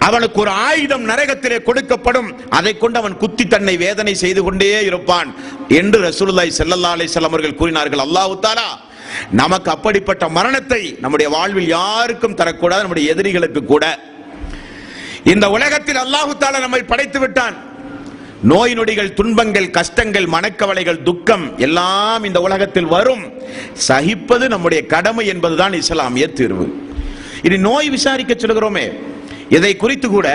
அவனுக்கு ஒரு ஆயுதம் நரகத்திலே கொடுக்கப்படும், அதை கொண்டு அவன் குத்தி தன்னை வேதனை செய்து கொண்டே இருப்பான் என்று ரசூலுல்லாஹி ஸல்லல்லாஹு அலைஹி வஸல்லம் அவர்கள் கூறினார்கள். அல்லாஹ் தஆலா நமக்கு அப்படிப்பட்ட மரணத்தை நம்முடைய வாழ்வில் யாருக்கும் தரக்கூடாது, நம்முடைய எதிரிகளுக்கு கூட. இந்த உலகத்தில் அல்லாஹ் தஆலா நம்மை படைத்து விட்டான். நோய் நொடிகள், துன்பங்கள், கஷ்டங்கள், மனக்கவலைகள், துக்கம் எல்லாம் இந்த உலகத்தில் வரும். சகிப்பது நம்முடைய கடமை என்பதுதான் இஸ்லாமிய தீர்வு. இனி நோய் விசாரிக்க சொல்கிறோமே, இதை குறித்து கூட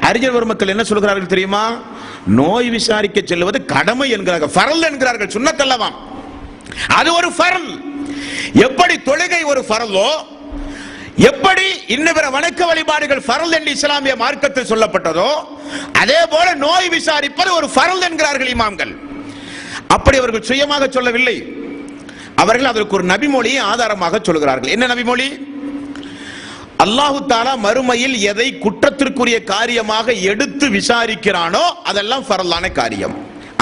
அறிஞர் பெருமக்கள் என்ன சொல்கிறார்கள் தெரியுமா? நோய் விசாரிக்க செல்வது கடமை என்கிறார்கள், ஃபர்ல் என்கிறார்கள், சுன்னத் அல்லவாம். அது ஒரு ஃபர்ல். எப்படி தொழுகை ஒரு ஃபர்லோ, எப்படி இன்ன பிற வணக்க வழிபாடுகள் ஃபர்ல் என்று இஸ்லாமிய மார்க்கத்தில் சொல்லப்பட்டதோ அதே போல நோய் விசாரிப்பது ஒரு ஃபர்ல் என்கிறார்கள் இமாம்கள். அப்படி அவர்கள் சுயமாக சொல்லவில்லை, அவர்கள் அதற்கு ஒரு நபிமொழியை ஆதாரமாக சொல்கிறார்கள். என்ன நபிமொழி? அல்லாஹு தஆலா மறுமையில் எதை குற்றத்திற்குரிய காரியமாக எடுத்து விசாரிக்கிறானோ அதெல்லாம் ஃபர்லான காரியம்.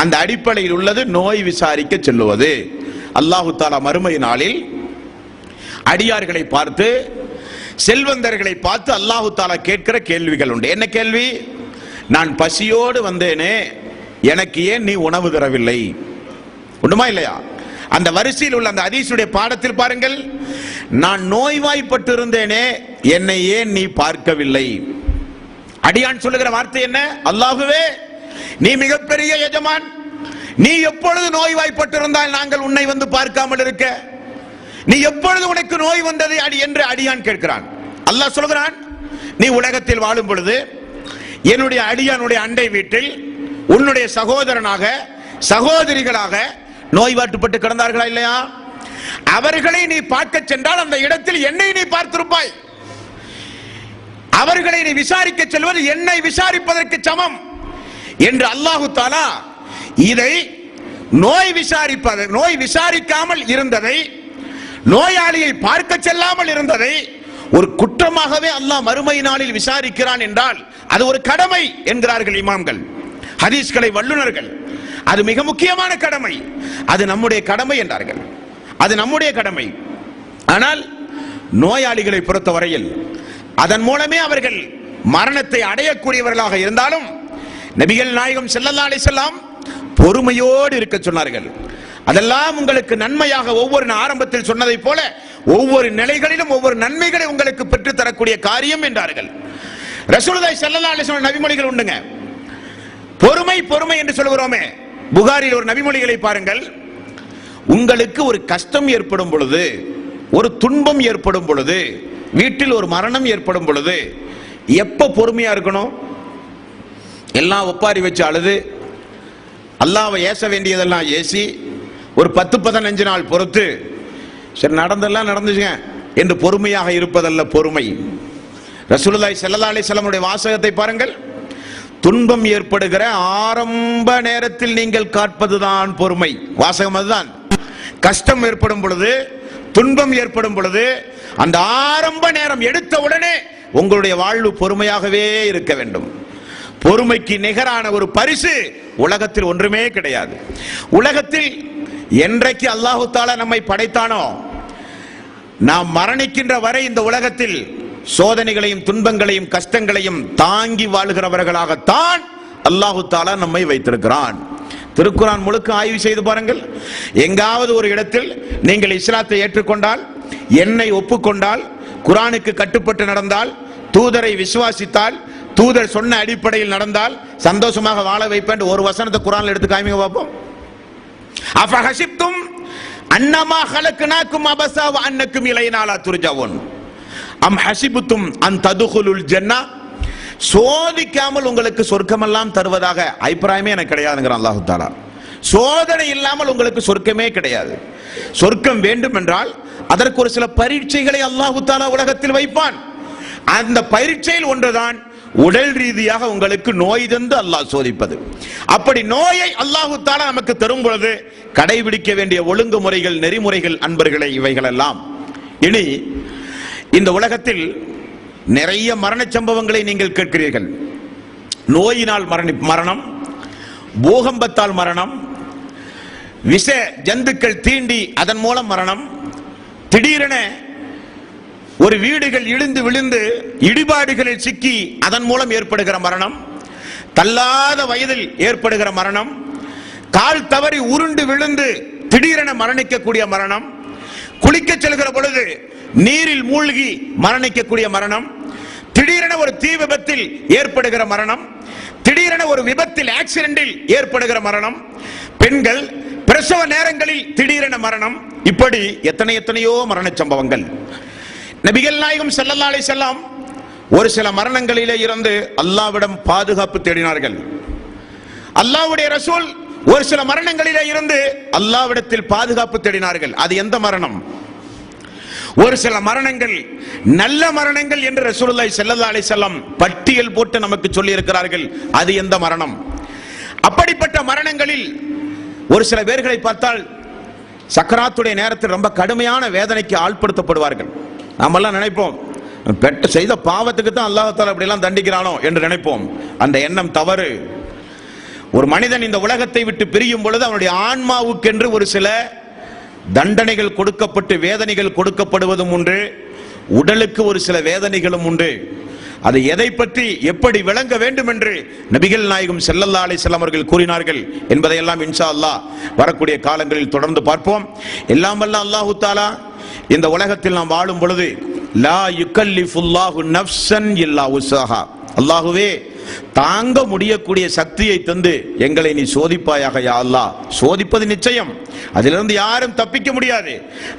அந்த அடிப்படையில் உள்ளது நோய் விசாரிக்க செல்லுவது. அல்லாஹு தஆலா மறுமை நாளில் அடியார்களை பார்த்து, செல்வந்தர்களை பார்த்து அல்லாஹு தஆலா கேட்கிற கேள்விகள் உண்டு. என்ன கேள்வி? நான் பசியோடு வந்தேனே, எனக்கு ஏன் நீ உணவு தரவில்லை? உண்டுமா இல்லையா? அந்த வரிசையில் உள்ள அந்த ஹதீஸுடைய பாடத்தில் பாருங்கள், நான் நோய்வாய்ப்பட்டு இருந்தேனே, என்னை ஏன் நீ பார்க்கவில்லை? அடியான் சொல்லுகிற வார்த்தை என்ன? அல்லாஹ்வே, நீ மிகப்பெரிய எஜமான், நீ எப்பொழுது நோய்வாய்ப்பட்டு இருந்தால் நாங்கள் உன்னை வந்து பார்க்காமல் இருக்க? நீ எப்பொழுது உனக்கு நோய் வந்தது அடி என்று அடியான் கேட்கிறான். அல்லாஹ் சொல்கிறான், நீ உலகத்தில் வாழும் பொழுது என்னுடைய அடியானுடைய அண்டை வீட்டில் உன்னுடைய சகோதரனாக சகோதரிகளாக நோய்வாட்டுப்பட்டு கிடந்தார்களா இல்லையா? அவர்களை நீ பார்க்க சென்றால் அந்த இடத்தில் என்னை நீ பார்த்திருப்பாய். அவர்களை நீ விசாரிக்க செல்வது என்னை விசாரிப்பதற்கு சமம் என்று அல்லாஹு தஆலா இதை நோய் விசாரிக்காமல் இருந்ததை, நோயாளியை பார்க்க செல்லாமல் இருந்ததை ஒரு குற்றமாகவே அல்லாஹ் மறுமை நாளில் விசாரிக்கிறான் என்றால் அது ஒரு கடமை என்கிறார்கள் இமாம்கள், ஹதீஸ்களை வல்லுநர்கள். அது மிக முக்கியமான கடமை, அது நம்முடைய கடமை என்றார்கள். அது நம்முடைய கடமை. ஆனால் நோயாளிகளை பொறுத்தவரையில் அதன் மூலமே அவர்கள் மரணத்தை அடையக்கூடியவர்களாக இருந்தாலும் நபிகள் நாயகம் ஸல்லல்லாஹு அலைஹி வஸல்லம் பொறுமையோடு இருக்க சொன்னார்கள். அதெல்லாம் உங்களுக்கு நன்மையாக, ஒவ்வொரு ஆரம்பத்தில் சொன்னதை போல ஒவ்வொரு நிலைகளிலும் ஒவ்வொரு நன்மைகளை உங்களுக்கு பெற்று தரக்கூடிய காரியம் என்றார்கள். ரசூலுல்லாஹி ஸல்லல்லாஹு அலைஹி வஸல்லம் நபிமொழிகள் உண்டுங்க. பொறுமை பொறுமை என்று சொல்கிறோமே, புகாரில் ஒரு நபிமொழிகளை பாருங்கள். உங்களுக்கு ஒரு கஷ்டம் ஏற்படும் பொழுது, ஒரு துன்பம் ஏற்படும் பொழுது, வீட்டில் ஒரு மரணம் ஏற்படும் பொழுது எப்ப பொறுமையா இருக்கணும்? எல்லாம் ஒப்பாரி வச்சு அழுது அல்லாஹ்வை ஏச வேண்டியதெல்லாம் ஏசி ஒரு 10-15 நாள் பொறுத்து சரி நடந்தெல்லாம் நடந்துச்சுங்க என்று பொறுமையாக இருப்பதல்ல பொறுமை. ரசூலுல்லாஹி ஸல்லல்லாஹு அலைஹி வஸல்லம் வாசகத்தை பாருங்கள். துன்பம் ஏற்படுகிற ஆரம்ப நேரத்தில் நீங்கள் காட்பதுதான் பொறுமை. வாசகம் அதுதான். கஷ்டம் ஏற்படும் பொழுது, துன்பம் ஏற்படும் பொழுது அந்த ஆரம்ப நேரம் எடுத்த உடனே உங்களுடைய வாழ்வு பொறுமையாகவே இருக்க வேண்டும். பொறுமைக்கு நிகரான ஒரு பரிசு உலகத்தில் ஒன்றுமே கிடையாது. உலகத்தில் என்றைக்கு அல்லாஹு தஆலா நம்மை படைத்தானோ நாம் மரணிக்கின்ற வரை இந்த உலகத்தில் சோதனைகளையும் துன்பங்களையும் கஷ்டங்களையும் தாங்கி வாழ்கிறவர்களாகத்தான் அல்லாஹு தஆலா நம்மை வைத்திருக்கிறான். திருக்குர்ஆன் முழுக்க ஆய்வு செய்து பாருங்கள். எங்காவது ஒரு இடத்தில் நீங்கள் இஸ்லாத்தை ஏற்றுக்கொண்டால், என்னை ஒப்புக்கொண்டால், குர்ஆனுக்கு கட்டுப்பட்டு நடந்தால், தூதரை விசுவாசித்தால், தூதர் சொன்ன அடிப்படையில் நடந்தால் சந்தோஷமாக வாழ வைப்பேன் ஒரு வசனத்தை குர்ஆன்ல எடுத்து காமிங்க பார்ப்போம். அஃபஹசிப்தும் அன்னமா ஹலக்னாக்கும் அபஸா வ அன்னக்கும் இலைனா லா துர்ஜவுன் அம் ஹசிபுத்தும் அன் ததுகுலுல் ஜன்னah. சோதிக்காமல் உங்களுக்கு சொர்க்கமெல்லாம் தருவதாக அபிப்பிராயமே எனக்கு கிடையாதுங்கிறான் அல்லாஹ் தஆலா. சோதனை இல்லாமல் உங்களுக்கு சொர்க்கமே கிடையாது. சொர்க்கம் வேண்டும் என்றால் அதற்கு ஒரு சில பரீட்சைகளை அல்லாஹ் தஆலா உலகத்தில் வைப்பான். அந்த பரீட்சையில் ஒன்றுதான் உடல் ரீதியாக உங்களுக்கு நோய் தந்து அல்லாஹ் சோதிப்பது. அப்படி நோயை அல்லாஹ் தஆலா நமக்கு தரும் பொழுது கடைபிடிக்க வேண்டிய ஒழுங்குமுறைகள், நெறிமுறைகள் அன்பர்களே இவைகள் எல்லாம். இனி இந்த உலகத்தில் நிறைய மரண சம்பவங்களை நீங்கள் கேட்கிறீர்கள். நோயினால் மரணம், பூகம்பத்தால் மரணம், விஷ ஜந்துக்கள் தீண்டி அதன் மூலம் மரணம், திடீரென ஒரு வீடுகள் இடிந்து விழுந்து இடிபாடுகளில் சிக்கி அதன் மூலம் ஏற்படுகிற மரணம், தள்ளாத வயதில் ஏற்படுகிற மரணம், கால் தவறி உருண்டு விழுந்து திடீரென மரணிக்கக்கூடிய மரணம், குளிக்க செல்கிற பொழுது நீரில் மூழ்கி மரணிக்கக்கூடிய மரணம், திடீரென ஒரு தீ விபத்தில் ஏற்படுகிற மரணம், திடீரென ஒரு விபத்தில் ஆக்சிடென்டில் ஏற்படுகிற மரணம், பெண்கள் பிரசவ நேரங்களில் திடீரென மரணம், இப்படி எத்தனையோ மரண சம்பவங்கள். நபிகள் நாயகம் ஸல்லல்லாஹு அலைஹி வஸல்லம் ஒரு சில மரணங்களிலே இருந்து அல்லாஹ்விடம் பாதுகாப்பு தேடினார்கள். அல்லாஹ்வுடைய ரசூல் ஒரு சில மரணங்களிலே இருந்து அல்லாஹ்விடத்தில் பாதுகாப்பு தேடினார்கள். அது எந்த மரணம்? ஒரு சில மரணங்கள் நல்ல மரணங்கள் என்று ரசூலுல்லாஹி ஸல்லல்லாஹு அலைஹி வஸல்லம் பட்டியல் போட்டு நமக்கு சொல்லி இருக்கிறார்கள். அது எந்த மரணம்? அப்படிப்பட்ட மரணங்களில் ஒரு சில பேர்களை பார்த்தால் சக்கராத்துடைய நேரத்தில் ரொம்ப கடுமையான வேதனைக்கு ஆள்படுத்தப்படுவார்கள். நாமெல்லாம் நினைப்போம் பெற்ற செய்த பாவத்துக்கு தான் அல்லாஹ் தஆலா அப்படி எல்லாம் தண்டிக்கிறானோ என்று நினைப்போம். அந்த எண்ணம் தவறு. ஒரு மனிதன் இந்த உலகத்தை விட்டு பிரியும் பொழுது அவனுடைய ஆன்மாவுக்கென்று ஒரு சில தண்டனைகள் கொடுக்கப்பட்டு வேதனைகள் கொடுக்கப்படுவதும் உண்டு, உடலுக்கு ஒரு சில வேதனைகளும் உண்டு. அது எதை பற்றி எப்படி விளங்க வேண்டும் என்று நபிகள் நாயகம் ஸல்லல்லாஹு அலைஹி வஸல்லம் அவர்கள் கூறினார்கள் என்பதையெல்லாம் இன்ஷா அல்லாஹ் வரக்கூடிய காலங்களில் தொடர்ந்து பார்ப்போம். எல்லாம் வல்ல அல்லாஹ் தஆலா இந்த உலகத்தில் நாம் வாழும் பொழுது லா யுகல்லிஃபுல்லாஹு நஃப்ஸன் இல்லா உஸ்ஸாஹா, அல்லாஹ்வே தாங்க முடியக்கூடிய சக்தியை தந்து எங்களை நீ சோதிப்பாயாக யா அல்லாஹ். சோதிப்பது நிச்சயம், அதிலிருந்து யாரும் தப்பிக்க முடியாது.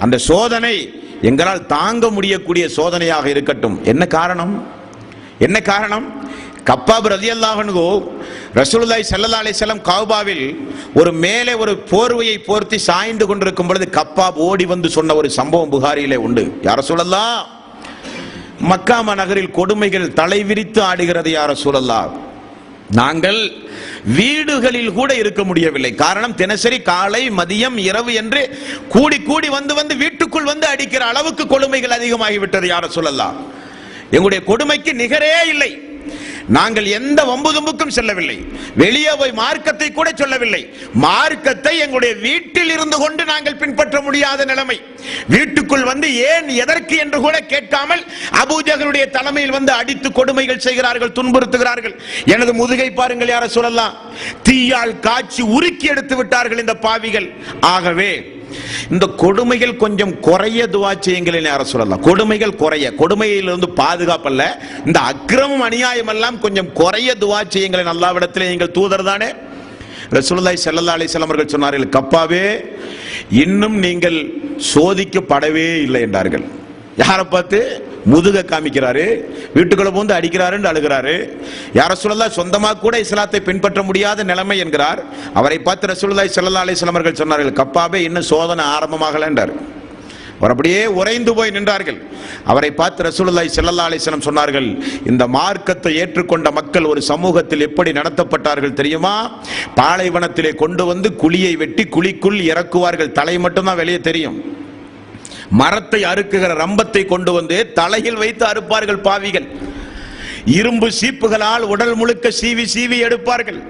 அந்த சோதனை எங்களால் தாங்க முடியக்கூடிய சோதனையாக இருக்கட்டும். என்ன காரணம்? என்ன காரணம்? கப்பாப் ரலியல்லாஹு அன்ஹு ரசூலுல்லாஹி ஸல்லல்லாஹு அலைஹி வஸல்லம் கஅபாவில் ஒரு மேலே ஒரு போர்வையை போர்த்தி சாய்ந்து கொண்டிருக்கும் பொழுது கப்பாப் ஓடி வந்து சொன்ன ஒரு சம்பவம் புகாரியிலே உண்டு. யா ரசூலல்லாஹ், மக்கா நகரில் கொடுமைகள் தலைவிரித்து ஆடுகிறது யா ரசூலல்லாஹ், நாங்கள் வீடுகளில் கூட இருக்க முடியவில்லை. காரணம், தினசரி காலை மதியம் இரவு என்று கூடி கூடி வந்து வீட்டுக்குள் வந்து அடிக்கிற அளவுக்கு கொடுமைகள் அதிகமாகிவிட்டது யா ரசூலல்லாஹ். எங்களுடைய கொடுமைக்கு நிகரே இல்லை. நாங்கள் எந்த வம்பு தும்புக்கும் செல்லவில்லை, வெளியே போய் மார்க்கத்தை கூட சொல்லவில்லை. மார்க்கத்தை எங்களுடைய வீட்டில் இருந்து கொண்டு நாங்கள் பின்பற்ற முடியாத நிலைமை. வீட்டுக்குள் வந்து ஏன் எதற்கு என்று கூட கேட்காமல் அபூஜஹலுடைய தலைமையில் வந்து அடித்து கொடுமைகள் செய்கிறார்கள், துன்புறுத்துகிறார்கள். எனது முதுகை பாருங்கள் யார சொல்லலாம், தீயால் காய்ச்சி உருக்கி எடுத்து விட்டார்கள் இந்த பாவிகள். ஆகவே இந்த கொடுமைகள் கொஞ்சம் குறைய துவா செய்யுங்கள் யார சொல்லலாம். கொடுமைகள் குறைய, கொடுமையிலிருந்து பாதுகாப்பல்ல, இந்த அக்கிரமம் அநியாயம் எல்லாம் கொஞ்சம் குறைய துவா செய்யுங்கள் அல்லாஹ்விடத்திலே. நீங்கள் தூதர் தானே. ரசூலுல்லாஹி ஸல்லல்லாஹு அலைஹி வஸல்லம் அவர்கள் சொன்னார்கள், கப்பாவே இன்னும் நீங்கள் சோதிக்கப்படவே இல்லை என்றார்கள். யாரை பார்த்து? முதுக காமிக்கிறாரு, வீட்டுக்குள்ள போந்து அடிக்கிறாரு, அழுகிறாரு. யார் ரசூலுல்லாஹ் சொந்தமா கூட இஸ்லாத்தை பின்பற்ற முடியாத நிலைமை என்கிறார். அவரை பார்த்து ரசூலுல்லாஹி ஸல்லல்லாஹு அலைஹி வஸல்லம் அவர்கள் சொன்னார்கள், கப்பாவே இன்னும் சோதனை ஆரம்பமாகல என்றார். அவர் அப்படியே உறைந்து போய் நின்றார்கள். அவரை பார்த்து ரசூலுல்லாஹி ஸல்லல்லாஹு அலைஹி வஸல்லம் சொன்னார்கள், இந்த மார்க்கத்தை ஏற்றுக்கொண்ட மக்கள் ஒரு சமூகத்தில் எப்படி நடத்தப்பட்டார்கள் தெரியுமா? பாலைவனத்திலே கொண்டு வந்து குழியை வெட்டி குழிக்குள் இறக்குவார்கள், தலை மட்டும்தான் வெளியே தெரியும். மரத்தை அறுக்குகிற ரம்பத்தை கொண்டு வந்து தலையில் வைத்து அறுப்பார்கள் பாவிகள். இரும்பு சீப்புகளால் உடல் முழுக்க சீவி சீவி எடுப்பார்கள்.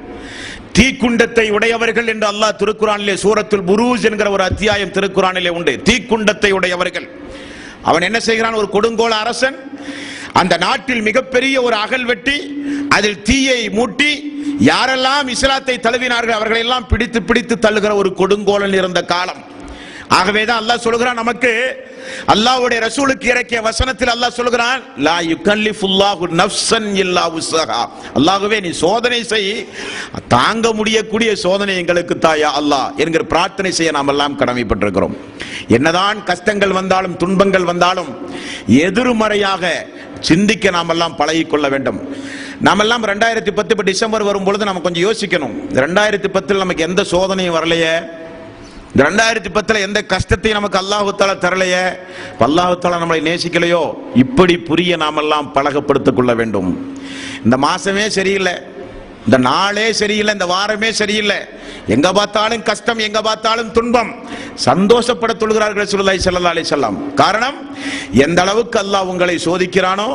தீக்குண்டத்தை உடையவர்கள் என்று அல்லாஹ் திருக்குரானிலே சூரத்துல் புரூஜ் என்கிற ஒரு அத்தியாயம் திருக்குரானிலே உண்டு. தீக்குண்டத்தை உடையவர்கள். அவன் என்ன செய்கிறான்? ஒரு கொடுங்கோல அரசன் அந்த நாட்டில் மிகப்பெரிய ஒரு அகல் வெட்டி அதில் தீயை மூட்டி யாரெல்லாம் இஸ்லாத்தை தழுவினார்கள் அவர்களை எல்லாம் பிடித்து பிடித்து தள்ளுகிற ஒரு கொடுங்கோலன் இருந்த காலம். ஆகவேதான் அல்லாஹ் சொல்கிறான், நமக்கு அல்லாஹ்வுடைய ரசூலுக்கு இறக்கிய வசனத்தில் அல்லாஹ் சொல்கிறான், லா யுகல்லிஃபுல்லாஹு நஃப்ஸன் இல்லா உஸ்ஸஹா. அல்லாஹ்வே நீ சோதனை செய், தாங்க முடியக்கூடிய சோதனை எங்களுக்கு தாயா அல்லாஹ் என்கிற பிரார்த்தனை செய்ய நாம் எல்லாம் கடமைப்பட்டிருக்கிறோம். என்னதான் கஷ்டங்கள் வந்தாலும் துன்பங்கள் வந்தாலும் எதிர்மறையாக சிந்திக்க நாம் எல்லாம் பழகிக் கொள்ள வேண்டும். நாம் எல்லாம் 2010 டிசம்பர் வரும் பொழுது நம்ம கொஞ்சம் யோசிக்கணும். 2010 நமக்கு எந்த சோதனையும் வரலையே, 2010 எந்த கஷ்டத்தையும் நமக்கு அல்லாஹ் தஆலா தரலையே, அல்லாஹ் தஆலா நம்மளை நேசிக்கலையோ, இப்படி புரிய நாமெல்லாம் பழகப்படுத்திக் கொள்ள வேண்டும். இந்த மாசமே சரியில்லை, இந்த நாளே சரியில்லை, இந்த வாரமே சரியில்லை, எங்க பார்த்தாலும் கஷ்டம், எங்க பார்த்தாலும் துன்பம். சந்தோஷப்பட சொல்கிறார்கள் ரசூலுல்லாஹி ஸல்லல்லாஹு அலைஹி வஸல்லம். காரணம், எந்த அளவுக்கு அல்லாஹ் உங்களை சோதிக்கிறானோ,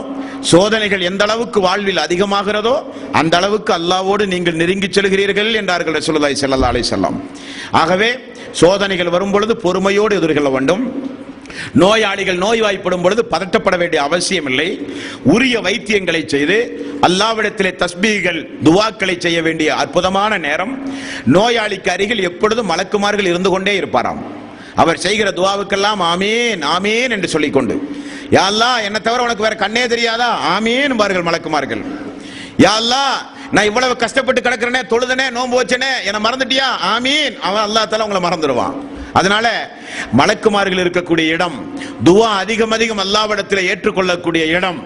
சோதனைகள் எந்த அளவுக்கு வாழ்வில் அதிகமாகிறதோ அந்த அளவுக்கு அல்லாஹ்வோடு நீங்கள் நெருங்கி செல்கிறீர்கள் என்றார்கள் ரசூலுல்லாஹி ஸல்லல்லாஹு அலைஹி வஸல்லம். ஆகவே சோதனைகள் வரும் பொழுது பொறுமையோடு எதிர்கொள்ள வேண்டும். நோயாளிகள் நோய்வாய்ப்படும் பொழுது பதட்டப்பட வேண்டிய அவசியம் இல்லை. உரிய வைத்தியங்களை செய்து அல்லாஹ்விடத்திலே தஸ்பீகள் துஆக்களை செய்ய வேண்டிய அற்புதமான நேரம். நோயாளிக்கு அருகில் எப்பொழுதும் மலக்குமார்கள் இருந்து கொண்டே இருப்பாராம். அவர் செய்கிற துஆவுக்கெல்லாம் ஆமீன் ஆமீன் என்று சொல்லிக்கொண்டு, யா அல்லாஹ் என்ன தவிர உனக்கு வேற கண்ணே தெரியாதா, ஆமீன் பார்கள் மலக்குமார்கள். யா அல்லாஹ் நான் இவ்வளவு கஷ்டப்பட்டு கிடக்கிறேனே, தொழுதனே, நோன்பு வச்சனே, என்ன மறந்துட்டியா, ஆமீன். அவன் அல்லாஹ் தஆலா உங்களை மறந்துடுவான். அதனால மலக்குமார்கள் இருக்கக்கூடிய இடம், துஆ அதிகம் அதிகம் அல்லாஹ்விடத்தில் ஏற்றுக்கொள்ளக்கூடிய இடம்.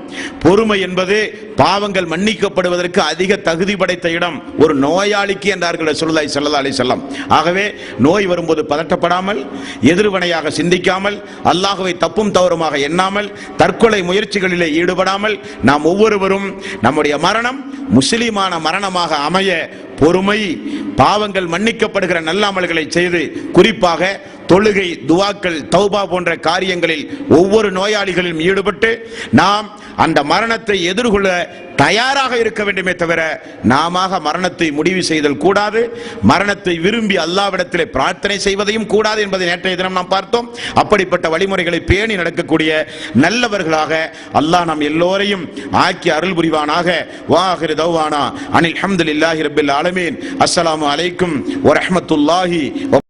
பொறுமை என்பது பாவங்கள் மன்னிக்கப்படுவதற்கு அதிக தகுதி படைத்த இடம் ஒரு நோயாளிக்கு என்றார்கள் ரசூலுல்லாஹி ஸல்லல்லாஹு அலைஹி வஸல்லம். ஆகவே நோய் வரும்போது பதட்டப்படாமல், எதிர்வினையாக சிந்திக்காமல், அல்லாஹ்வை தப்பும் தவறுமாக எண்ணாமல், தற்கொலை முயற்சிகளிலே ஈடுபடாமல் நாம் ஒவ்வொருவரும் நம்முடைய மரணம் முஸ்லிமான மரணமாக அமைய பொறுமை, பாவங்கள் மன்னிக்கப்படுகிற நல்ல அமல்களை செய்து, குறிப்பாக தொழுகை, துஆக்கள், தௌபா போன்ற காரியங்களில் ஒவ்வொரு நோயாளிகளிலும் ஈடுபட்டு நாம் அந்த மரணத்தை எதிர்கொள்ள தயாராக இருக்க வேண்டுமே தவிர நாம மரணத்தை முடிவு செய்தல் கூடாது. மரணத்தை விரும்பி அல்லாஹ்விடத்திலே பிரார்த்தனை செய்வதையும் கூடாது என்பதை நேற்றைய தினம் நாம் பார்த்தோம். அப்படிப்பட்ட வழிமுறைகளை பேணி நடக்கக்கூடிய நல்லவர்களாக அல்லாஹ் நாம் எல்லோரையும் ஆக்கி அருள் புரிவானாக. வாஹிரு தௌவானா அனில் ஹம்துலில்லாஹி ரப்பில் ஆலமீன். அஸ்ஸலாமு அலைக்கும் வ ரஹ்மத்துல்லாஹி